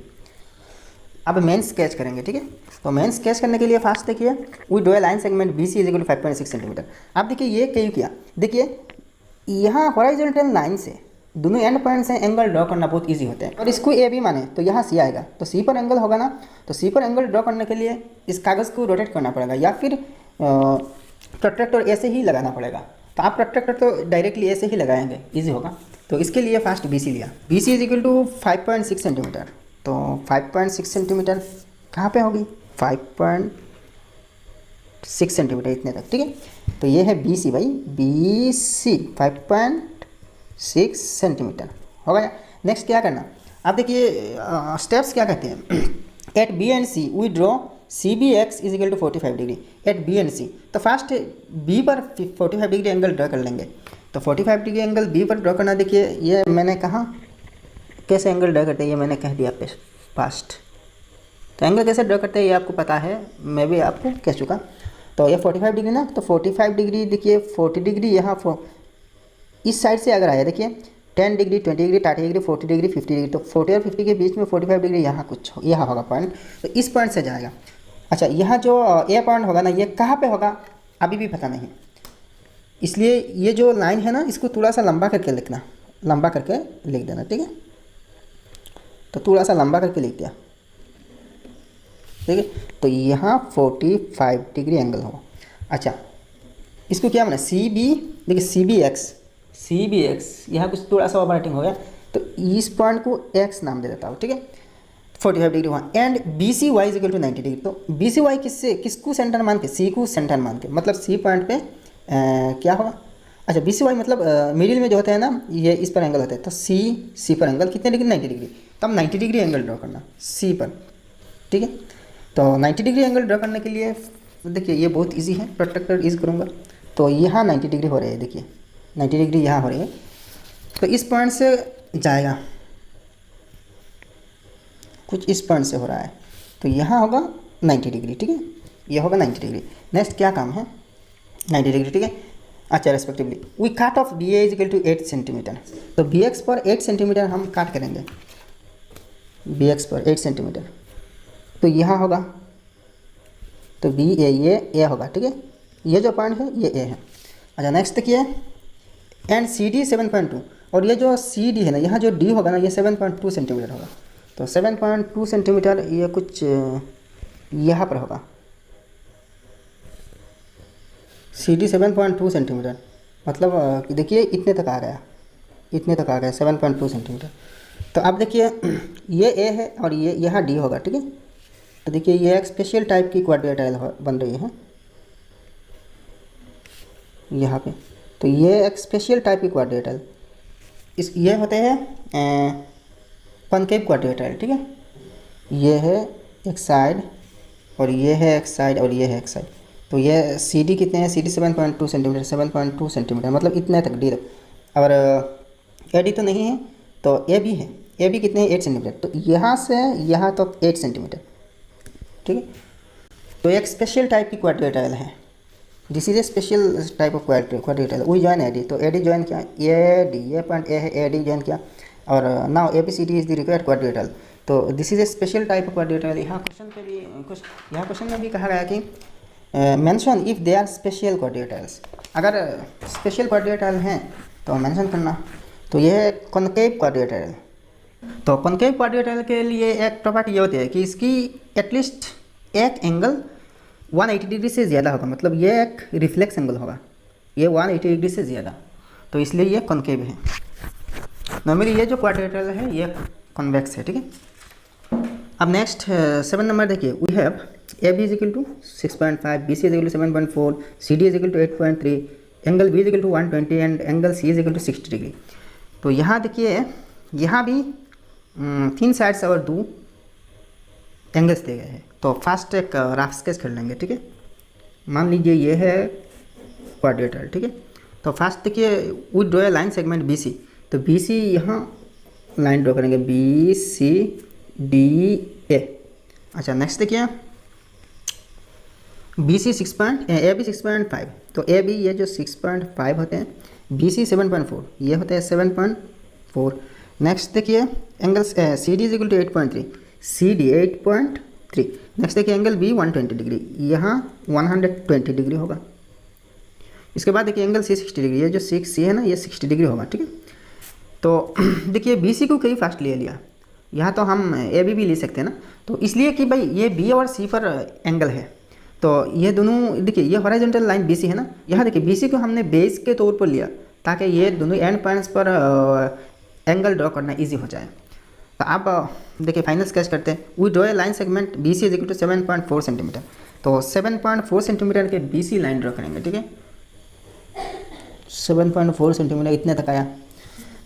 [SPEAKER 1] अब मेन स्केच करेंगे, ठीक है। तो मेन स्केच करने के लिए फास्ट देखिए we draw a line segment B C is equal to 5.6 centimetre. अब देखिए ये क्यों किया, देखिए यहाँ हॉरिजॉन्टल लाइन से दोनों एंड पॉइंट से एंगल ड्रॉ करना बहुत इजी होता है, और इसको ए बी माने तो यहाँ सी आएगा, तो सी पर एंगल होगा ना, तो सी पर एंगल ड्रॉ करने के लिए इस कागज़ को रोटेट करना पड़ेगा, या फिर प्रोट्रैक्टर ऐसे ही लगाना पड़ेगा। तो आप प्रोट्रैक्टर तो डायरेक्टली ऐसे ही लगाएंगे, ईजी होगा। तो इसके लिए फास्ट बी सी लिया, B C is equal to 5.6 centimetre. तो 5.6 सेंटीमीटर कहाँ पे होगी, 5.6 सेंटीमीटर इतने तक, ठीक है। तो ये है बी सी भाई, बी सी 5.6 सेंटीमीटर हो गया। नेक्स्ट क्या करना, अब देखिए स्टेप्स क्या कहते हैं। At B and C we draw C B X is equal to 45 degree at B and C. तो फास्ट बी पर 45 डिग्री एंगल ड्रॉ कर लेंगे। तो 45 डिग्री एंगल बी पर ड्रॉ करना, देखिए ये मैंने कहा कैसे एंगल ड्रॉ करते हैं, ये मैंने कह दिया फास्ट। तो एंगल कैसे ड्रॉ करते हैं ये आपको पता है, मैं भी आपको कह चुका। तो ये 45 डिग्री ना, तो 45 डिग्री देखिए 40 डिग्री यहाँ इस साइड से अगर आया, देखिए 10 degree 20 degree 30 degree 40 degree 50 degree, तो 40 और 50 के बीच में 45 डिग्री यहाँ कुछ यहाँ होगा पॉइंट, तो इस पॉइंट से जाएगा। अच्छा यहाँ जो ए पॉइंट होगा ना, ये कहाँ पे होगा अभी भी पता नहीं, इसलिए ये जो लाइन है ना इसको थोड़ा सा लंबा करके लिखना, लंबा करके लिख देना, ठीक है। तो थोड़ा सा लंबा करके लिख दिया, ठीक है। तो यहाँ 45 डिग्री एंगल होगा। अच्छा इसको क्या माना, सी बी, देखिए सी बी एक्स यहाँ कुछ थोड़ा सा ओवरराइटिंग हो गया, तो इस पॉइंट को एक्स नाम दे देता हूँ, ठीक है। 45 डिग्री वहाँ, and B C Y is equal to 90 degree. तो बी सी वाई किसको सेंटर मान के, सी को सेंटर मान के, मतलब सी पॉइंट पे क्या होगा। अच्छा बी सी वाई मतलब मिडिल में जो होता है ना, ये इस पर एंगल होता है, तो सी पर एंगल कितने डिग्री 90 डिग्री। तो अब 90 डिग्री एंगल ड्रॉ करना सी पर, ठीक है। तो 90 डिग्री एंगल ड्रॉ करने के लिए देखिए ये बहुत इजी है, प्रोट्रैक्टर यूज़ करूँगा। तो यहाँ 90 डिग्री हो रही है, देखिए 90 डिग्री यहाँ हो रही है, तो इस पॉइंट से जाएगा, कुछ इस पॉइंट से हो रहा है, तो यहाँ होगा 90 डिग्री, ठीक है, ये होगा 90 डिग्री। नेक्स्ट क्या काम है, 90 डिग्री, ठीक है। अच्छा respectively we cut off B A is equal to 8 centimetre. तो बी एक्स पर 8 सेंटीमीटर हम काट करेंगे, बी एक्स पर 8 सेंटीमीटर, तो यहाँ होगा, तो बी ए, ये ए होगा, ठीक है। ये जो पॉइंट है ये ए है। अच्छा नेक्स्ट देखिए, एंड सी डी 7.2, और ये जो सी डी है ना, यहाँ जो डी होगा ना, ये 7.2 सेंटीमीटर होगा। तो 7.2 सेंटीमीटर ये कुछ यहाँ पर होगा। सी डी 7.2 सेंटीमीटर, मतलब देखिए इतने तक आ गया, इतने तक आ गया 7.2 सेंटीमीटर। तो अब देखिए ये ए है और ये यहाँ डी होगा, ठीक है। तो देखिए ये एक स्पेशल टाइप की क्वाड्रेटाइल बन रही है यहाँ पे। तो ये एक स्पेशल टाइप की क्वाड्रेटाइल, इस ये होते हैं कॉनकेव क्वाड्रेटाइल, ठीक है। ये है एक साइड और ये है एक साइड और ये है एक साइड। तो ये सी डी कितने हैं, सी डी 7.2 सेंटीमीटर, 7.2 सेंटीमीटर मतलब इतने तक डी तक। और ए डी तो नहीं है, तो ए बी है, ए बी कितने हैं 8 सेंटीमीटर। तो यहाँ से यहाँ तक 8 सेंटीमीटर, ठीक है। तो एक स्पेशल टाइप की क्वाड्रेटाइल है, this is a special type of quadrilateral. We join A D, तो ए डी जॉइन किया, ए डी, ये पॉइंट ए है, ए डी जॉइन किया, और now A B C D is the required quadrilateral. तो this is a special type of quadrilateral. यहाँ question पे भी कुछ, यहाँ क्वेश्चन में भी कहा गया कि mention if they are special quadrilaterals, अगर स्पेशल क्वाड्रेटाइल हैं तो मेंशन करना। तो ये है कॉनकेव क्वाड्रेटाइल। तो कॉनकेव क्वाड्रेटाइल के लिए एक प्रॉपर्टी ये होती है कि इसकी एटलीस्ट एक एंगल 180 डिग्री से ज़्यादा होगा, मतलब ये एक रिफ्लेक्स एंगल होगा, ये 180 डिग्री से ज़्यादा, तो इसलिए ये कॉनकेव है। नॉर्मली ये जो क्वाड्रेटाइल है ये कॉन्वेक्स है, ठीक है। अब नेक्स्ट 7 नंबर देखिए, we have A B is equal to 6.5, B C is equal to 7.4, C D is equal to 8.3, angle B is equal to 120 and angle C is equal to 60 degree. तो यहाँ देखिए, यहाँ भी 3 sides और 2 angles दिए गए हैं। तो फर्स्ट एक रफ स्केच कर लेंगे, ठीक है। मान लीजिए ये है क्वाड्रेटाइल, ठीक है। तो फर्स्ट देखिए, we draw a line segment B C. तो बी सी यहाँ लाइन ड्रॉ करेंगे, बी सी डी ए। अच्छा नेक्स्ट देखिए, बी सी ए बी 6.5, तो ए बी ये जो 6.5 होते हैं, बी सी 7.4, ये होते हैं 7.4। नेक्स्ट देखिए angles, C D is equal to 8.3, C D 8.3। Next देखिए एंगल बी 120 डिग्री, यहाँ 120 डिग्री होगा। इसके बाद देखिए एंगल सी 60 डिग्री, ये जो 6 सी है ना, ये 60 डिग्री होगा, ठीक है। तो देखिए बी सी को कहीं फर्स्ट ले लिया, यहाँ तो हम ए बी भी ले सकते हैं ना, तो इसलिए कि भाई ये बी और सी पर एंगल है, तो ये दोनों देखिए, ये हॉरिजॉन्टल लाइन बी सी है ना, यहाँ देखिए बी सी को हमने बेस के तौर पर लिया ताकि ये दोनों एंड पॉइंट्स पर एंगल ड्रॉ करना इजी हो जाए। तो आप देखिए फाइनल स्केच करते हैं। We draw a line segment B C is equal to 7.4 centimetre. तो 7.4 सेंटीमीटर के बी सी लाइन ड्रॉ करेंगे, ठीक है। 7.4 सेंटीमीटर इतने तक आया,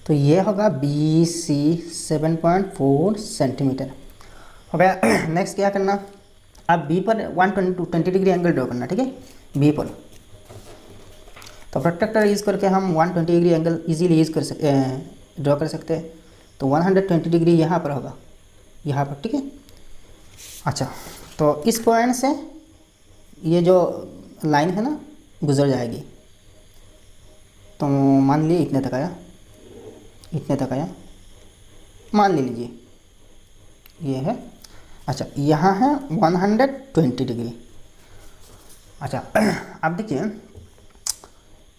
[SPEAKER 1] तो ये होगा बी सी 7.4 सेंटीमीटर हो गया। नेक्स्ट क्या करना, अब बी पर 120 डिग्री एंगल ड्रॉ करना, ठीक है, बी पर। तो प्रोट्रैक्टर यूज़ करके हम 120 डिग्री एंगल इजीली यूज़ कर सकते, ड्रॉ कर सकते हैं। तो 120 डिग्री यहाँ पर होगा, यहाँ पर, ठीक है। अच्छा, तो इस पॉइंट से ये जो लाइन है ना गुजर जाएगी। तो मान लीजिए इतने तक आया, इतने तक आया, मान लीजिए ये है। अच्छा यहाँ है 120 डिग्री। अच्छा अब देखिए,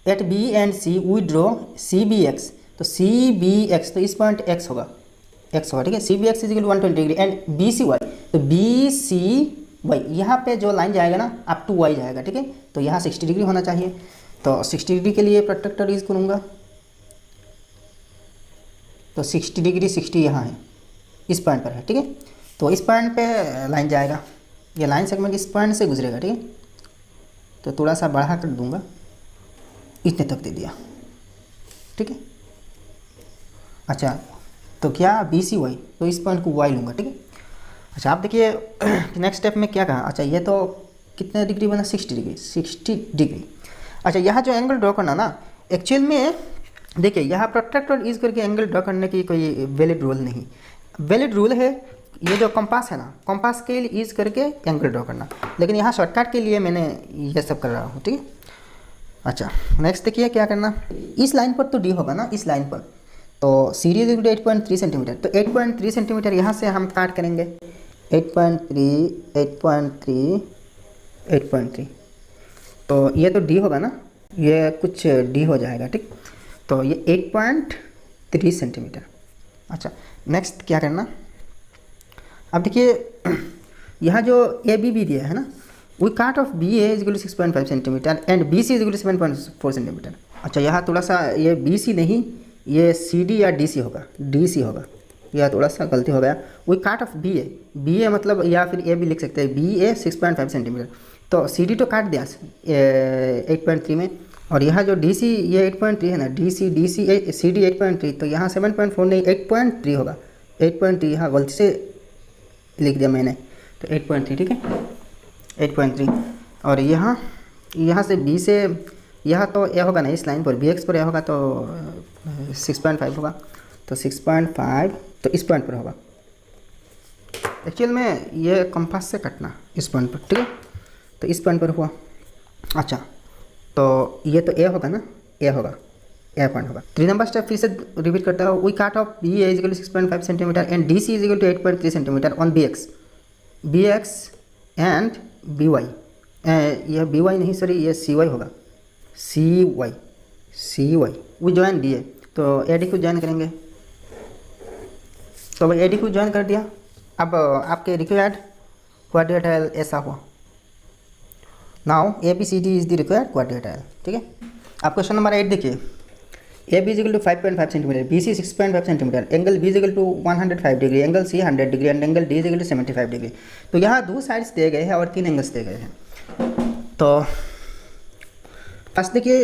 [SPEAKER 1] at B and C we draw C B X. तो सी बी एक्स, तो इस पॉइंट एक्स होगा, एक्स होगा, ठीक है। C B X is equal 120 degree and B C Y. तो बी सी वाई, यहाँ पे जो लाइन जाएगा ना अप टू वाई जाएगा, ठीक है। तो यहाँ 60 डिग्री होना चाहिए। तो 60 डिग्री के लिए प्रोट्रैक्टर यूज़ करूँगा। तो 60 डिग्री 60 यहाँ है, इस पॉइंट पर है, ठीक है। तो इस पॉइंट पे लाइन जाएगा, ये लाइन सेगमेंट इस पॉइंट से गुजरेगा, ठीक है। तो थोड़ा सा बढ़ा कर दूंगा, इतने तक दे दिया, ठीक है। अच्छा तो क्या बी सी वाई, तो इस पॉइंट को वाई लूँगा, ठीक है। अच्छा आप देखिए नेक्स्ट स्टेप में क्या कहा। अच्छा ये तो कितने डिग्री बना, 60 डिग्री, 60 डिग्री। अच्छा यहाँ जो एंगल ड्रॉ करना ना, एक्चुअल में देखिए यहाँ प्रोट्रैक्टर यूज़ करके एंगल ड्रॉ करने की कोई वैलिड रूल नहीं। वैलिड रूल है ये जो कंपास है ना, कंपास स्केल यूज़ करके एंगल ड्रॉ करना, लेकिन यहाँ शॉर्टकट के लिए मैंने ये सब कर रहा हूँ, ठीक है। अच्छा नेक्स्ट देखिए क्या करना, इस लाइन पर तो डी होगा ना, इस लाइन पर। तो सी डी इज 8.3 सेंटीमीटर। तो 8.3 सेंटीमीटर यहाँ से हम काट करेंगे, 8.3, 8.3, 8.3, तो ये तो डी होगा ना, ये कुछ डी हो जाएगा, ठीक। तो ये 8.3 सेंटीमीटर। अच्छा, नेक्स्ट क्या करना, अब देखिए यहाँ जो ए बी बी दिया है ना, we cut off B A is equal to 6.5 centimetre and B C is equal to 7.4 centimetre. अच्छा, यहाँ थोड़ा सा ये बी सी नहीं, ये सी डी या डी सी होगा, डी सी होगा, यह थोड़ा सा गलती हो गया। वी काट ऑफ बी ए मतलब, या फिर ए भी लिख सकते हैं, बी ए 6.5 सेंटीमीटर, तो सी डी तो काट दिया 8.3 में, और यहाँ जो डी सी ये 8.3 है ना, डी सी सी डी 8.3, तो यहाँ 7.4 नहीं 8.3 होगा, 8.3 यहाँ गलती से लिख दिया मैंने, तो 8.3, ठीक है 8.3। और यहाँ से बी से यह तो ए होगा ना, इस लाइन पर बी एक्स पर ए होगा तो 6.5 होगा, तो 6.5 तो इस पॉइंट पर होगा। एक्चुअल में ये कंपास से कटना इस पॉइंट पर, ठीक है, तो इस पॉइंट पर हुआ। अच्छा, तो ये तो ए होगा ना, ए होगा, ए पॉइंट होगा। 3 नंबर स्टेप फिर से रिपीट करता हूँ, we cut off B A is equal to 6.5 centimetre and D C is equal to 8.3 centimetre on B X and B Y, यह बी वाई नहीं सॉरी, ये सी वाई होगा, C Y वो join D A, तो A D को join करेंगे, तो भाई ए डी को ज्वाइन कर दिया। अब आपके रिक्वायर्ड क्वाड्रेटाइल ऐसा हुआ, now A B C D is the required quadrilateral, ठीक है। आप क्वेश्चन नंबर 8 देखिए, A B is equal to 5.5 centimetre, B C 6.5 centimetre, angle B is equal to 105 degree, angle C 100 degree and angle D is equal to 75 degree. तो यहाँ 2 sides दिए गए हैं और 3 एंगल्स दिए गए हैं। तो फर्स्ट देखिए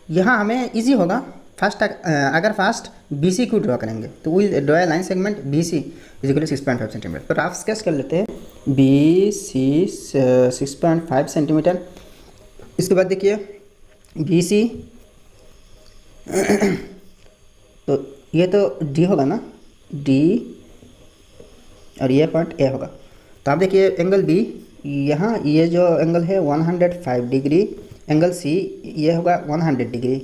[SPEAKER 1] यहाँ हमें इजी होगा, फर्स्ट अगर फर्स्ट बी सी को ड्रॉ करेंगे तो will draw a line segment B C is equal to 6.5 centimetre. तो रफ स्केच कर लेते हैं, बी सी 6.5 सेंटीमीटर। इसके बाद देखिए बी सी तो ये तो डी होगा ना, डी, और ये पॉइंट ए होगा। तो आप देखिए एंगल बी, यहाँ ये जो एंगल है 105 डिग्री, एंगल सी ये होगा 100 डिग्री,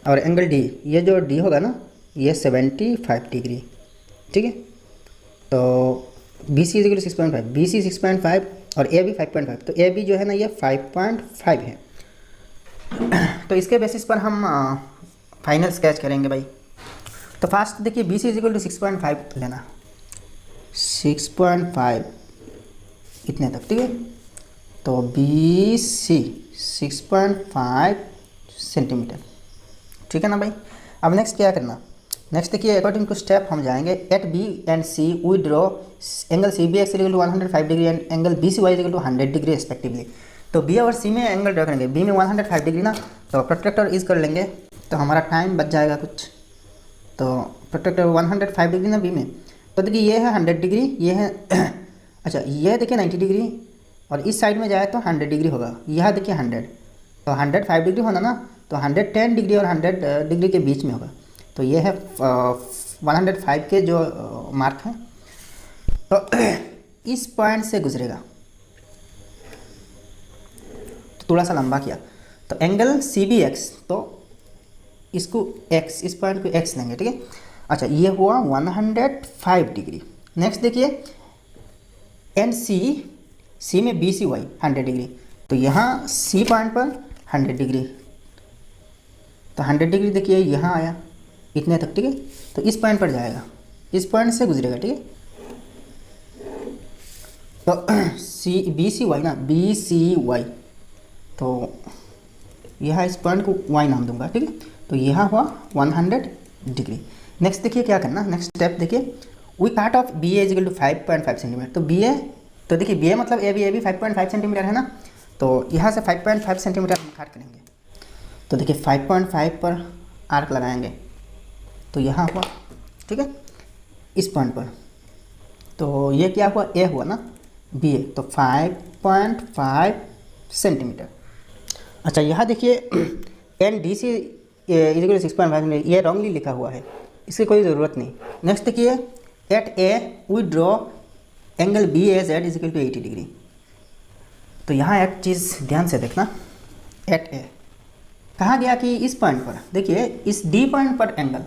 [SPEAKER 1] और एंगल डी ये जो डी होगा ना ये 75 डिग्री, ठीक है। तो B C is equal to 6.5, B C 6.5 और ए बी 5.5, तो ए बी जो है ना ये 5.5 है। तो इसके बेसिस पर हम फाइनल स्केच करेंगे भाई। तो फास्ट देखिए B C is equal to 6.5 लेना, 6.5 इतने तक, ठीक है। तो बी सी 6.5 सेंटीमीटर, ठीक है ना भाई। अब नेक्स्ट क्या करना, नेक्स्ट देखिए अकॉर्डिंग टू स्टेप हम जाएंगे, at B and C we draw angle C B X equal to 105 degree and angle B C Y equal to 100 degree respectively. तो बी और सी में एंगल ड्रॉ करेंगे, B में 105 degree ना, तो protractor use कर लेंगे, तो हमारा टाइम बच जाएगा कुछ। तो प्रोट्रैक्टर 105 डिग्री ना बी में, तो देखिए ये है 100 डिग्री, ये है अच्छा ये देखिए 90 डिग्री, और इस साइड में जाए तो 100 डिग्री होगा, यह देखिए 100, तो 105 डिग्री होना ना, तो 110 डिग्री और 100 डिग्री के बीच में होगा। तो ये है 105 के जो मार्क है, तो इस पॉइंट से गुजरेगा, तो थोड़ा सा लंबा किया, तो एंगल सी बी एक्स, तो इसको एक्स, इस पॉइंट को एक्स लेंगे, ठीक है। अच्छा ये हुआ 105 डिग्री। नेक्स्ट देखिए एंड सी में बी सी वाई 100 डिग्री, तो यहाँ सी पॉइंट पर 100 डिग्री, तो 100 डिग्री देखिए यहाँ आया इतने तक, ठीक है। तो इस पॉइंट पर जाएगा, इस पॉइंट से गुजरेगा, ठीक है। तो सी बी सी वाई ना, बी सी वाई, तो यह इस पॉइंट को वाई नाम दूंगा, ठीक है। तो यह हुआ 100 डिग्री। नेक्स्ट देखिए क्या करना, नेक्स्ट स्टेप देखिए, we cut off B A equal to 5.5 centimetre. तो बी ए, तो देखिए बी ए मतलब ए बी 5.5 सेंटीमीटर है ना, तो यहाँ से 5.5 सेंटीमीटर हम काट करेंगे। तो देखिए 5.5 पर आर्क लगाएंगे, तो यहाँ हुआ, ठीक है, इस पॉइंट पर। तो ये क्या हुआ, ए हुआ ना, बी ए, तो 5.5 सेंटीमीटर। अच्छा यहाँ देखिए एन डी सी इक्वल 6.5, ये रॉन्गली लिखा हुआ है, इसकी कोई ज़रूरत नहीं। नेक्स्ट देखिए at A we draw angle B A Z is equal to 80 degree. तो यहाँ एक चीज़ ध्यान से देखना, एट ए कहा गया कि इस पॉइंट पर, देखिए इस डी पॉइंट पर एंगल,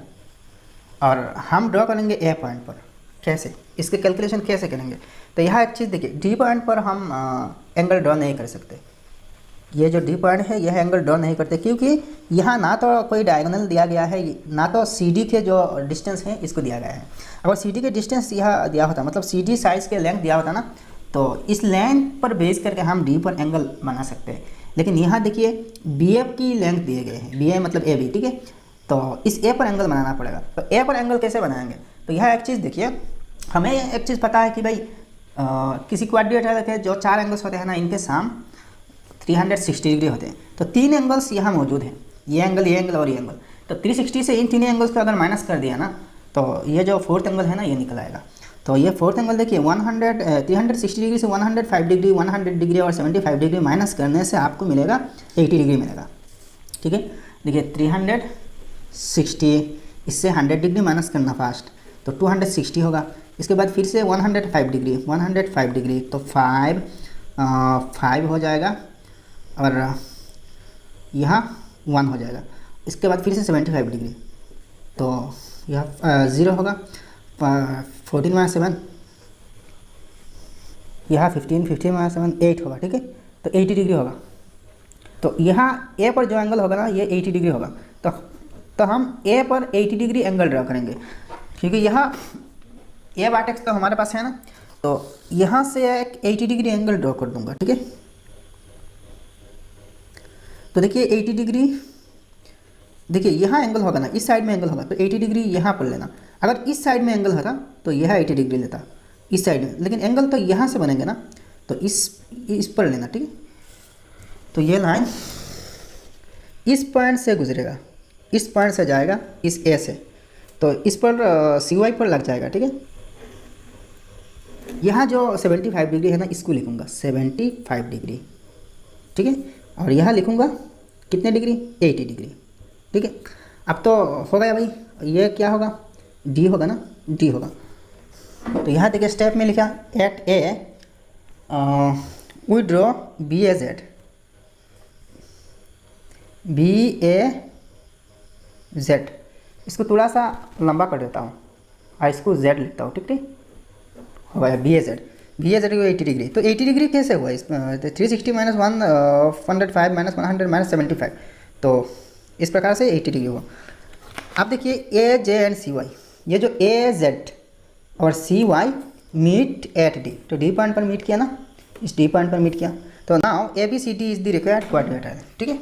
[SPEAKER 1] और हम ड्रॉ करेंगे ए पॉइंट पर, कैसे, इसके कैलकुलेशन कैसे करेंगे? तो यहाँ एक चीज़ देखिए, डी पॉइंट पर हम एंगल ड्रॉ नहीं कर सकते। ये जो डी पॉइंट है यह एंगल ड्रॉ नहीं करते, क्योंकि यहाँ ना तो कोई डायगोनल दिया गया है, ना तो सी डी के जो डिस्टेंस है इसको दिया गया है। अगर सी डी के डिस्टेंस यह दिया होता, मतलब सी डी साइज़ के लेंथ दिया होता ना, तो इस लेंथ पर बेस करके हम डी पर एंगल बना सकते हैं। लेकिन यहाँ देखिए बी एफ की लेंथ दिए गए हैं, बी ए मतलब ए बी, ठीक है। तो इस ए पर एंगल बनाना पड़ेगा। तो ए पर एंगल कैसे बनाएंगे? तो यह एक चीज़ देखिए, हमें एक चीज़ पता है कि भाई किसी क्वाड्रिलेटरल के जो 4 एंगल्स होते हैं ना, इनके साम 360 डिग्री होते हैं। तो 3 एंगल्स यहाँ मौजूद हैं, ये एंगल और ये एंगल। तो 360 से इन 3 एंगल्स को अगर माइनस कर दिया ना, तो ये जो फोर्थ एंगल है ना, ये निकल आएगा। तो ये फोर्थ एंगल देखिए 360 डिग्री से 105 डिग्री, 100 डिग्री और 75 डिग्री माइनस करने से आपको मिलेगा 80 डिग्री मिलेगा, ठीक है। देखिए 360, इससे 100 डिग्री माइनस करना फास्ट, तो 260 होगा। इसके बाद फिर से 105 डिग्री, 105 डिग्री, तो 5 हो जाएगा और यहाँ 1 हो जाएगा। इसके बाद फिर से 75 डिग्री, तो यह 0 होगा। 14 माइनस 7, यहाँ 15 माइनस 7 8 होगा, ठीक है। तो 80 डिग्री होगा। तो यहाँ ए पर जो एंगल होगा ना, ये 80 डिग्री होगा। तो हम ए पर 80 डिग्री एंगल ड्रा करेंगे, क्योंकि यहाँ ए बार एक्स तो हमारे पास है ना, तो यहाँ से एक 80 डिग्री एंगल ड्रॉ कर दूंगा, ठीक है। तो देखिए 80 डिग्री, देखिए यहाँ एंगल होगा ना, इस साइड में एंगल होगा, तो 80 डिग्री यहाँ पर लेना। अगर इस साइड में एंगल होता तो यह 80 डिग्री लेता इस साइड में, लेकिन एंगल तो यहाँ से बनेंगे ना, तो इस पर लेना, ठीक है। तो ये लाइन इस पॉइंट से गुजरेगा, इस पॉइंट से जाएगा इस ए से, तो इस पर सी वाई पर लग जाएगा, ठीक है। यहाँ जो 75 डिग्री है ना, इसको लिखूँगा 75 डिग्री, ठीक है। और यहाँ लिखूँगा कितने डिग्री, 80 डिग्री, ठीक है। अब तो हो गया भाई, ये क्या होगा, डी होगा ना, डी होगा। तो यहाँ देखिए स्टेप में लिखा at A we draw B A Z, B A Z, इसको थोड़ा सा लंबा कर देता हूँ और इसको जेड लिखता हूँ, ठीक है। हो गया B A Z, B A Z को 80 डिग्री। तो 80 डिग्री कैसे हुआ? इस 360 माइनस 105 माइनस 100 माइनस 75, तो इस प्रकार से 80 डिग्री हुआ। अब देखिए ए जे एंड सी वाई, ये जो ए जेड और C Y meet at D, तो डी पॉइंट पर मीट किया ना, इस डी पॉइंट पर मीट किया। तो now A B C D is the required quadrilateral, ठीक है।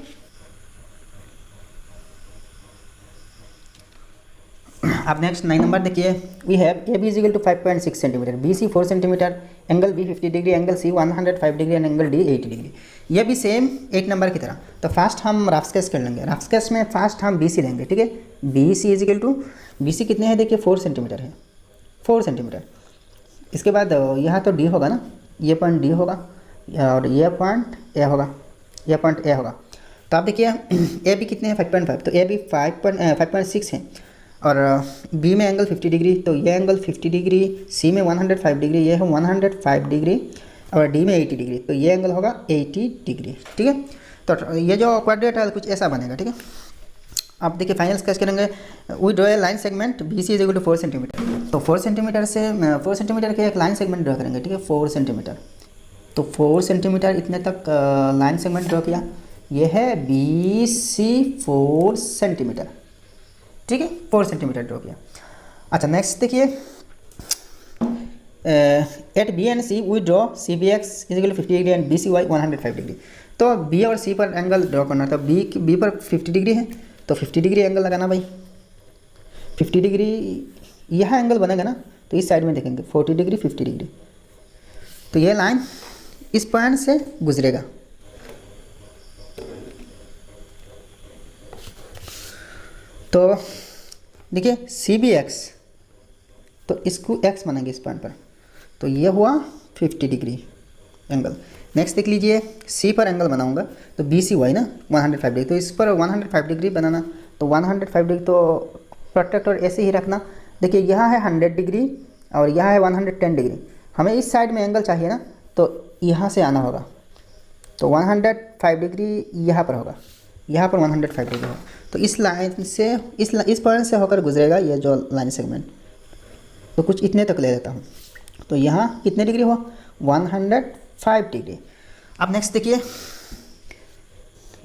[SPEAKER 1] अब नेक्स्ट 9 नंबर देखिए, we have A B is equal to 5.6 centimetre, B C 4 centimetre, angle B 50 degree, angle C 105 degree and angle D 80 degree. ये भी same 8 number की तरह। तो fast हम रफ स्केच कर लेंगे। रफ स्केच में फास्ट हम बी सी लेंगे, ठीक है। B C is equal to, B C कितने हैं देखिए 4 सेंटीमीटर है, 4 सेंटीमीटर। इसके बाद यहाँ तो डी होगा ना, ये पॉइंट डी होगा और ये पॉइंट ए होगा, ये पॉइंट ए होगा। तो आप देखिए ए बी कितने हैं 5.5, तो ए बी 5.6 है और बी में एंगल 50 डिग्री, तो ये एंगल 50 डिग्री, सी में 105 डिग्री, ये है 105 डिग्री और डी में 80 डिग्री, तो ये एंगल होगा 80 डिग्री, ठीक है। तो ये जो क्वाड्रिलेटरल कुछ ऐसा बनेगा, ठीक है। अब देखिए फाइनल स्केच करेंगे। We draw a line segment B C is equal to 4 centimetre, तो 4 सेंटीमीटर से 4 सेंटीमीटर के एक लाइन सेगमेंट ड्रॉ करेंगे, ठीक है। 4 सेंटीमीटर, तो 4 सेंटीमीटर इतने तक लाइन सेगमेंट ड्रॉ किया। ये है बी सी 4 सेंटीमीटर, ठीक है, 4 सेंटीमीटर ड्रॉ किया। अच्छा नेक्स्ट देखिए, at B and C we draw C B X is equal to 50 degree and B C Y 105 degree. तो बी और सी पर एंगल ड्रॉ करना था। बी पर 50 डिग्री है, तो 50 डिग्री एंगल लगाना भाई। 50 डिग्री यह एंगल बनेगा ना, तो इस साइड में देखेंगे 40 डिग्री 50 डिग्री, तो ये लाइन इस पॉइंट से गुजरेगा। तो देखिए सी बी एक्स, तो इसको एक्स मानेंगे इस पॉइंट पर, तो ये हुआ 50 डिग्री एंगल। नेक्स्ट देख लीजिए, सी पर एंगल बनाऊंगा, तो बी सी वाई ना 105 डिग्री, तो इस पर 105 डिग्री बनाना, तो 105 डिग्री तो प्रोट्रैक्टर ऐसे ही रखना। देखिए यहाँ है 100 डिग्री और यहाँ है 110 डिग्री, हमें इस साइड में एंगल चाहिए ना, तो यहाँ से आना होगा, तो 105 डिग्री यहाँ पर होगा, यहाँ पर 105 डिग्री होगा। तो इस लाइन से इस पॉइंट से होकर गुजरेगा ये जो लाइन सेगमेंट, तो कुछ इतने तक ले लेता हूँ। तो यहाँ कितने डिग्री हुआ, 105 डिग्री। अब नेक्स्ट देखिए,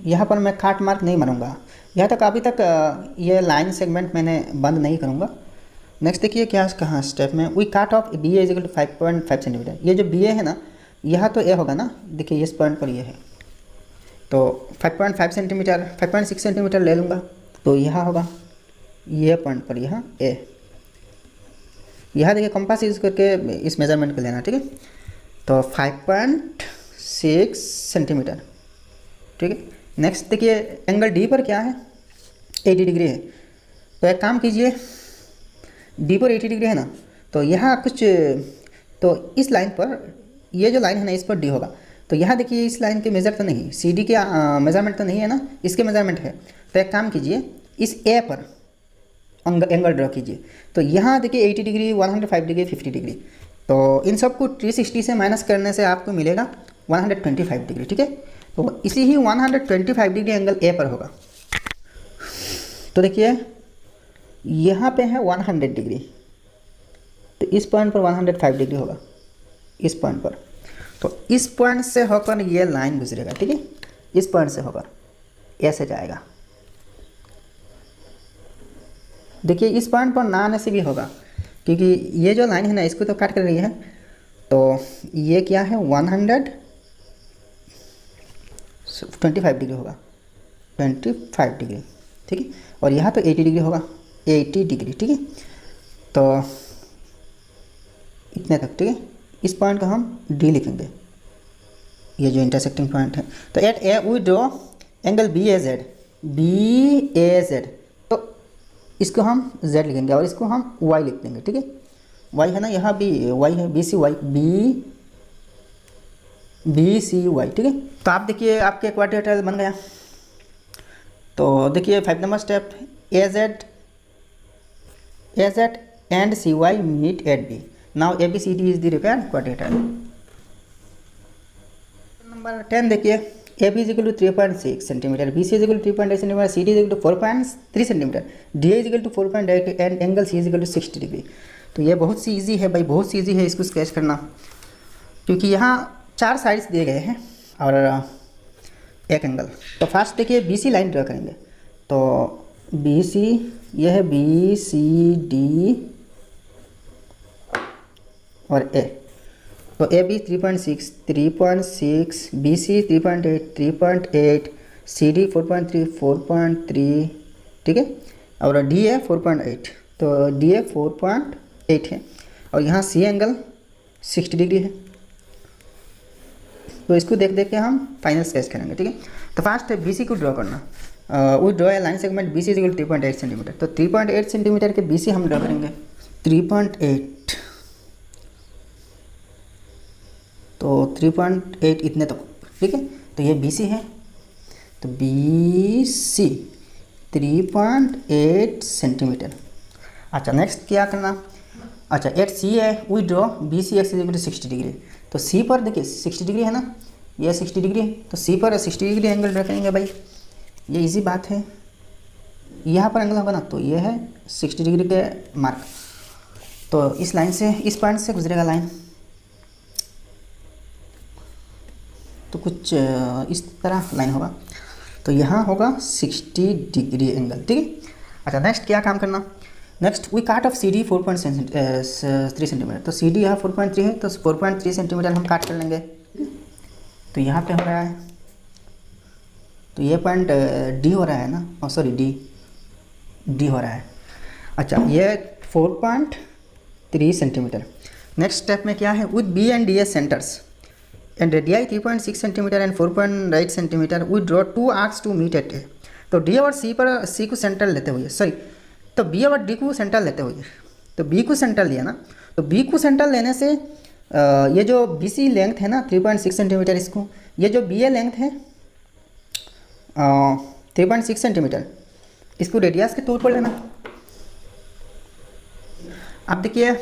[SPEAKER 1] यहाँ पर मैं काट मार्क नहीं मारूंगा, यहाँ तक अभी तक ये लाइन सेगमेंट मैंने बंद नहीं करूँगा। नेक्स्ट देखिए क्या कहाँ स्टेप में, we cut off B A is equal to 5.5 centimetre. ये जो बी ए है ना, यहाँ तो ए होगा ना, देखिए इस पॉइंट पर ये है, तो 5.5 सेंटीमीटर 5.6 सेंटीमीटर ले लूँगा, तो यहाँ होगा ये पॉइंट पर, यहाँ ए। यहाँ देखिए कंपास यूज़ करके इस मेजरमेंट को लेना, ठीक है। तो 5.6 सेंटीमीटर, ठीक है। नेक्स्ट देखिए एंगल डी पर क्या है, 80 डिग्री है। तो एक काम कीजिए, डी पर 80 डिग्री है ना, तो यहाँ कुछ, तो इस लाइन पर, ये जो लाइन है ना इस पर डी होगा। तो यहाँ देखिए इस लाइन के मेज़र तो नहीं, सी डी के मेज़रमेंट तो नहीं है ना, इसके मेज़रमेंट है। तो एक काम कीजिए, इस ए पर एंगल ड्रॉ कीजिए। तो यहाँ देखिए 80 डिग्री, 105 डिग्री, 50 डिग्री। तो इन सब को 360 से माइनस करने से आपको मिलेगा 125 डिग्री, ठीक है। तो इसी ही 125 डिग्री एंगल ए पर होगा। तो देखिए यहाँ पे है 100 डिग्री, तो इस पॉइंट पर 105 डिग्री होगा, इस पॉइंट पर। तो इस पॉइंट से होकर ये लाइन गुजरेगा, ठीक है, इस पॉइंट से होकर ऐसे जाएगा। देखिए इस पॉइंट पर ना आने से भी होगा, क्योंकि ये जो लाइन है ना इसको तो काट कर रही है। तो ये क्या है, 125 डिग्री होगा, 25 डिग्री, ठीक है। और यहाँ तो 80 डिग्री होगा, 80 डिग्री, ठीक है। तो इतने तक, ठीक है। इस पॉइंट को हम डी लिखेंगे, ये जो इंटरसेक्टिंग पॉइंट है। तो at A we draw angle B A Z, B A Z. तो इसको हम z लिखेंगे और इसको हम y लिख देंगे, ठीक है। y है ना, यहाँ भी y है, B C Y, B C Y, ठीक है। तो आप देखिए आपके क्वाड्रिलेटरल बन गया। तो देखिए 5 number step, A Z and C Y meet at B. Now A B C D is the required quadrilateral. Number 10 देखिए, A B is equal to 3.6 centimetre, B C is equal to 3.8 centimetre, C D is equal to 4.3 centimetre, D is equal to 4.8 and angle C is equal to 60 degree. तो ये बहुत सी easy है भाई, बहुत सी easy है इसको sketch करना, क्योंकि यहाँ 4 साइड्स दिए गए हैं और एक एंगल। तो फर्स्ट देखिए बी सी लाइन ड्रा करेंगे। तो बी सी, यह है बी सी डी और ए। तो A B 3.6, B C 3.8, C D 4.3, ठीक है। और डी ए 4.8, तो डी ए 4.8 है। और यहाँ सी एंगल 60 डिग्री है। तो इसको देख देख के हम फाइनल स्केच करेंगे, ठीक है। तो फर्स्ट है बी सी को ड्रॉ करना। वो ड्रॉ है line segment B C is equal to 3.8 centimetre. तो 3.8 सेंटीमीटर के बी सी हम ड्रॉ करेंगे, 3.8। तो 3.8 इतने तक, ठीक है। तो ये बी सी है, तो बी सी 3.8 सेंटीमीटर। अच्छा नेक्स्ट क्या करना, अच्छा एट सी है we draw B C X is equal to 60 degree. तो सी पर देखिए 60 डिग्री है ना, ये 60 डिग्री है, तो सी पर 60 डिग्री एंगल रखेंगे भाई, ये इजी बात है। यहाँ पर एंगल होगा ना, तो ये है 60 डिग्री के मार्क। तो इस लाइन से, इस पॉइंट से गुजरेगा लाइन, तो कुछ इस तरह लाइन होगा। तो यहाँ होगा 60 डिग्री एंगल, ठीक है। अच्छा नेक्स्ट क्या काम करना, next we cut of C D 4.3 centimetre. तो सी डी यहाँ 4.3 है, तो 4.3 सेंटीमीटर हम काट कर लेंगे। तो यहाँ पे हो रहा है, तो ये पॉइंट डी हो रहा है ना, सॉरी डी हो रहा है। अच्छा ये 4.3 सेंटीमीटर। नेक्स्ट स्टेप में क्या है, with B and D as centres and radii 3.6 centimetre and 4.8 centimetre we draw 2 arcs to meet at A. तो डी और सी पर सी को सेंटर लेते हुए, सॉरी, तो बी और डी को सेंटर लेते हुए, तो बी को सेंटर लिया ना, तो बी को सेंटर लेने से ये जो बी सी लेंथ है ना 3.6 सेंटीमीटर, इसको ये जो बी ए लेंथ है 3.6 सेंटीमीटर, इसको रेडियस के तौर पर लेना। अब देखिए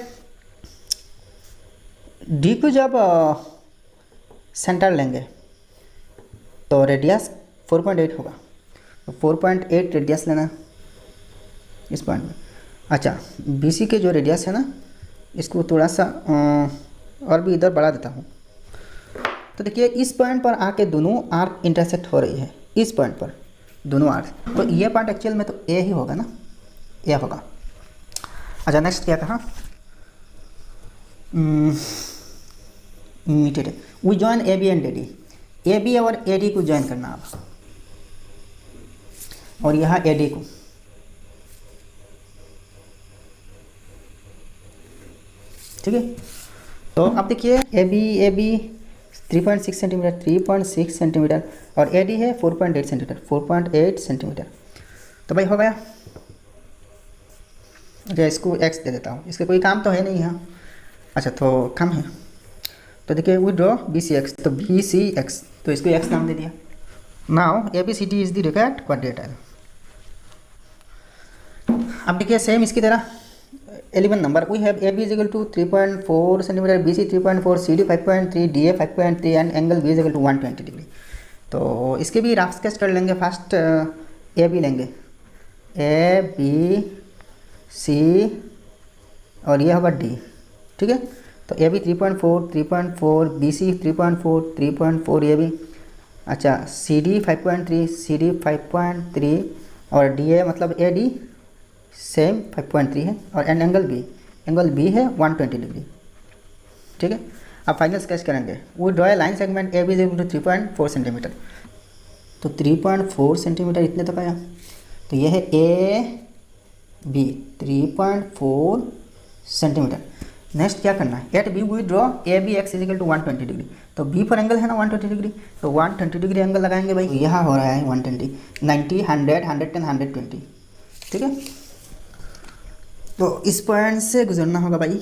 [SPEAKER 1] डी को जब सेंटर लेंगे तो रेडियस 4.8 होगा, तो 4.8 रेडियस लेना इस पॉइंट में। अच्छा बी सी के जो रेडियस है ना इसको थोड़ा सा और भी इधर बढ़ा देता हूँ। तो देखिए इस पॉइंट पर आके दोनों आर्क इंटरसेक्ट हो रही है, इस पॉइंट पर दोनों आर्क। तो ये पॉइंट एक्चुअल में तो ए ही होगा ना, ए होगा। अच्छा नेक्स्ट क्या कहा, meted we join A B and A D, A B और ए डी को ज्वाइन करना अब, और यहाँ ए डी को। ठीक है, तो अब देखिए ए बी 3.6 सेंटीमीटर, 3.6 सेंटीमीटर, और ए डी है 4.8 सेंटीमीटर, 4.8 सेंटीमीटर। तो भाई हो गया। अच्छा इसको एक्स दे देता हूँ, इसके कोई काम तो है नहीं यहाँ। अच्छा तो काम है, तो देखिए we draw B C X, तो बी सी एक्स, तो इसको एक्स नाम दे दिया। Now A B C D is the required quadrilateral. अब देखिए सेम इसकी तरह 11 number we have A B is equal to 3.4 centimetre, B C 3.4, C D 5.3, D A 5.3 and angle B is equal to 120 degree. तो इसके भी rough sketch कर लेंगे। First A B लेंगे, ए बी सी और ये होगा डी। ठीक है, तो A B 3.4, B C 3.4 A B. अच्छा सी डी 5.3 और डी ए मतलब ए डी सेम 5.3 है, और एंगल बी है 120 डिग्री। ठीक है, अब फाइनल स्केच करेंगे। वो draw a line segment A B is equal to 3.4 centimetre, तो 3.4 सेंटीमीटर इतने तक आया। तो ये है ए बी 3.4 सेंटीमीटर। नेक्स्ट क्या करना है, at B we draw A B X is equal to 120 degree. तो बी पर एंगल है ना 120 डिग्री, तो 120 डिग्री एंगल लगाएंगे भाई। यहाँ हो रहा है 120, 90, 100, 110, 120। ठीक है, तो इस पॉइंट से गुजरना होगा भाई।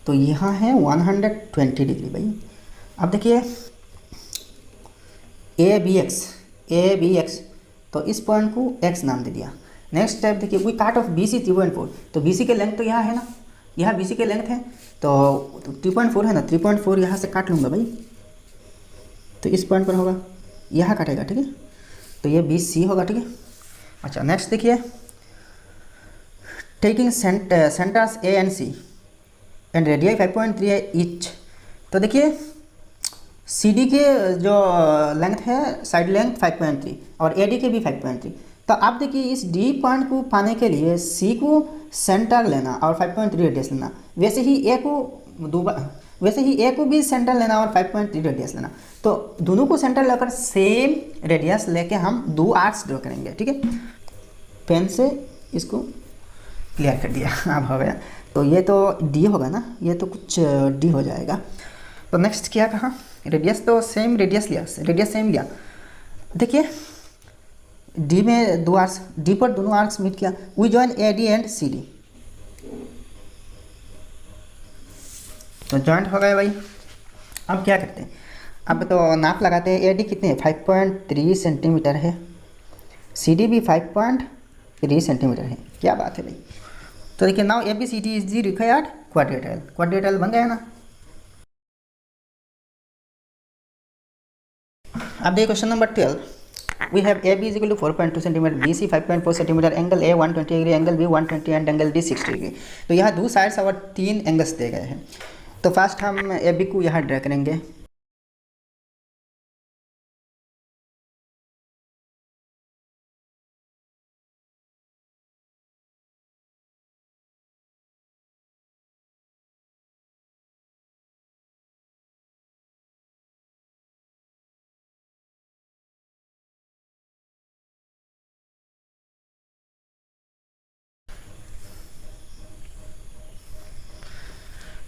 [SPEAKER 1] तो यहाँ है 120 डिग्री भाई। अब देखिए ए बी एक्स, तो इस पॉइंट को एक्स नाम दे दिया। नेक्स्ट स्टेप देखिए we cut off B C 3.4, तो बी सी के लेंथ तो यहाँ है ना, यहाँ बी सी के लेंथ है, तो 3.4 है ना, 3.4 यहाँ से काट लूँगा भाई। तो इस पॉइंट पर होगा, यहाँ काटेगा। ठीक है, तो ये बी सी होगा। ठीक है, अच्छा नेक्स्ट देखिए taking centres A and C and radii 5.3 है ईच। तो देखिए सी डी के जो लेंथ है साइड लेंथ 5.3 और ए डी के भी 5.3। तो आप देखिए इस डी पॉइंट को पाने के लिए सी को सेंटर लेना और 5.3 रेडियस लेना, वैसे ही ए को भी सेंटर लेना और 5.3 रेडियस लेना। तो दोनों को सेंटर लेकर सेम रेडियस लेके हम दो आर्क्स ड्रॉ करेंगे। ठीक है, पेन से इसको क्लियर कर दिया, अब हो गया। तो ये तो डी होगा ना, ये तो कुछ डी हो जाएगा। तो नेक्स्ट क्या कहा, रेडियस तो सेम रेडियस सेम लिया। देखिए डी में दो आर्क्स, डी पर दोनों आर्क्स मीट किया। We join A D and C D, तो जॉइंट हो गए भाई। अब क्या करते हैं, अब तो नाप लगाते हैं। ए डी कितने 5.3 सेंटीमीटर है, सी डी भी 5.3 सेंटीमीटर है। क्या बात है भाई। तो देखिए now A B C D is the required quadrilateral बन गया ना। अब देखिए question number 12, we have A B is equal to 4.2 centimetre, B C 5.4 centimetre, angle A 120 degree, angle B 120 and angle D 60 degree. तो यहाँ दो sides और 3 angles दे गए हैं। तो फर्स्ट हम ए बी को यहाँ ड्रा करेंगे।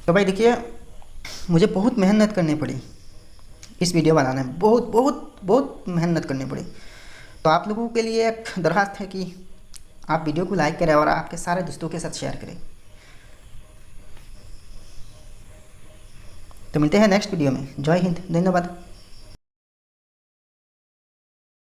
[SPEAKER 1] तो भाई देखिए मुझे बहुत मेहनत करनी पड़ी इस वीडियो बनाने में, बहुत मेहनत करनी पड़ी। तो आप लोगों के लिए एक दरख्वास्त है कि आप वीडियो को लाइक करें और आपके सारे दोस्तों के साथ शेयर करें। तो मिलते हैं नेक्स्ट वीडियो में। जय हिंद, धन्यवाद।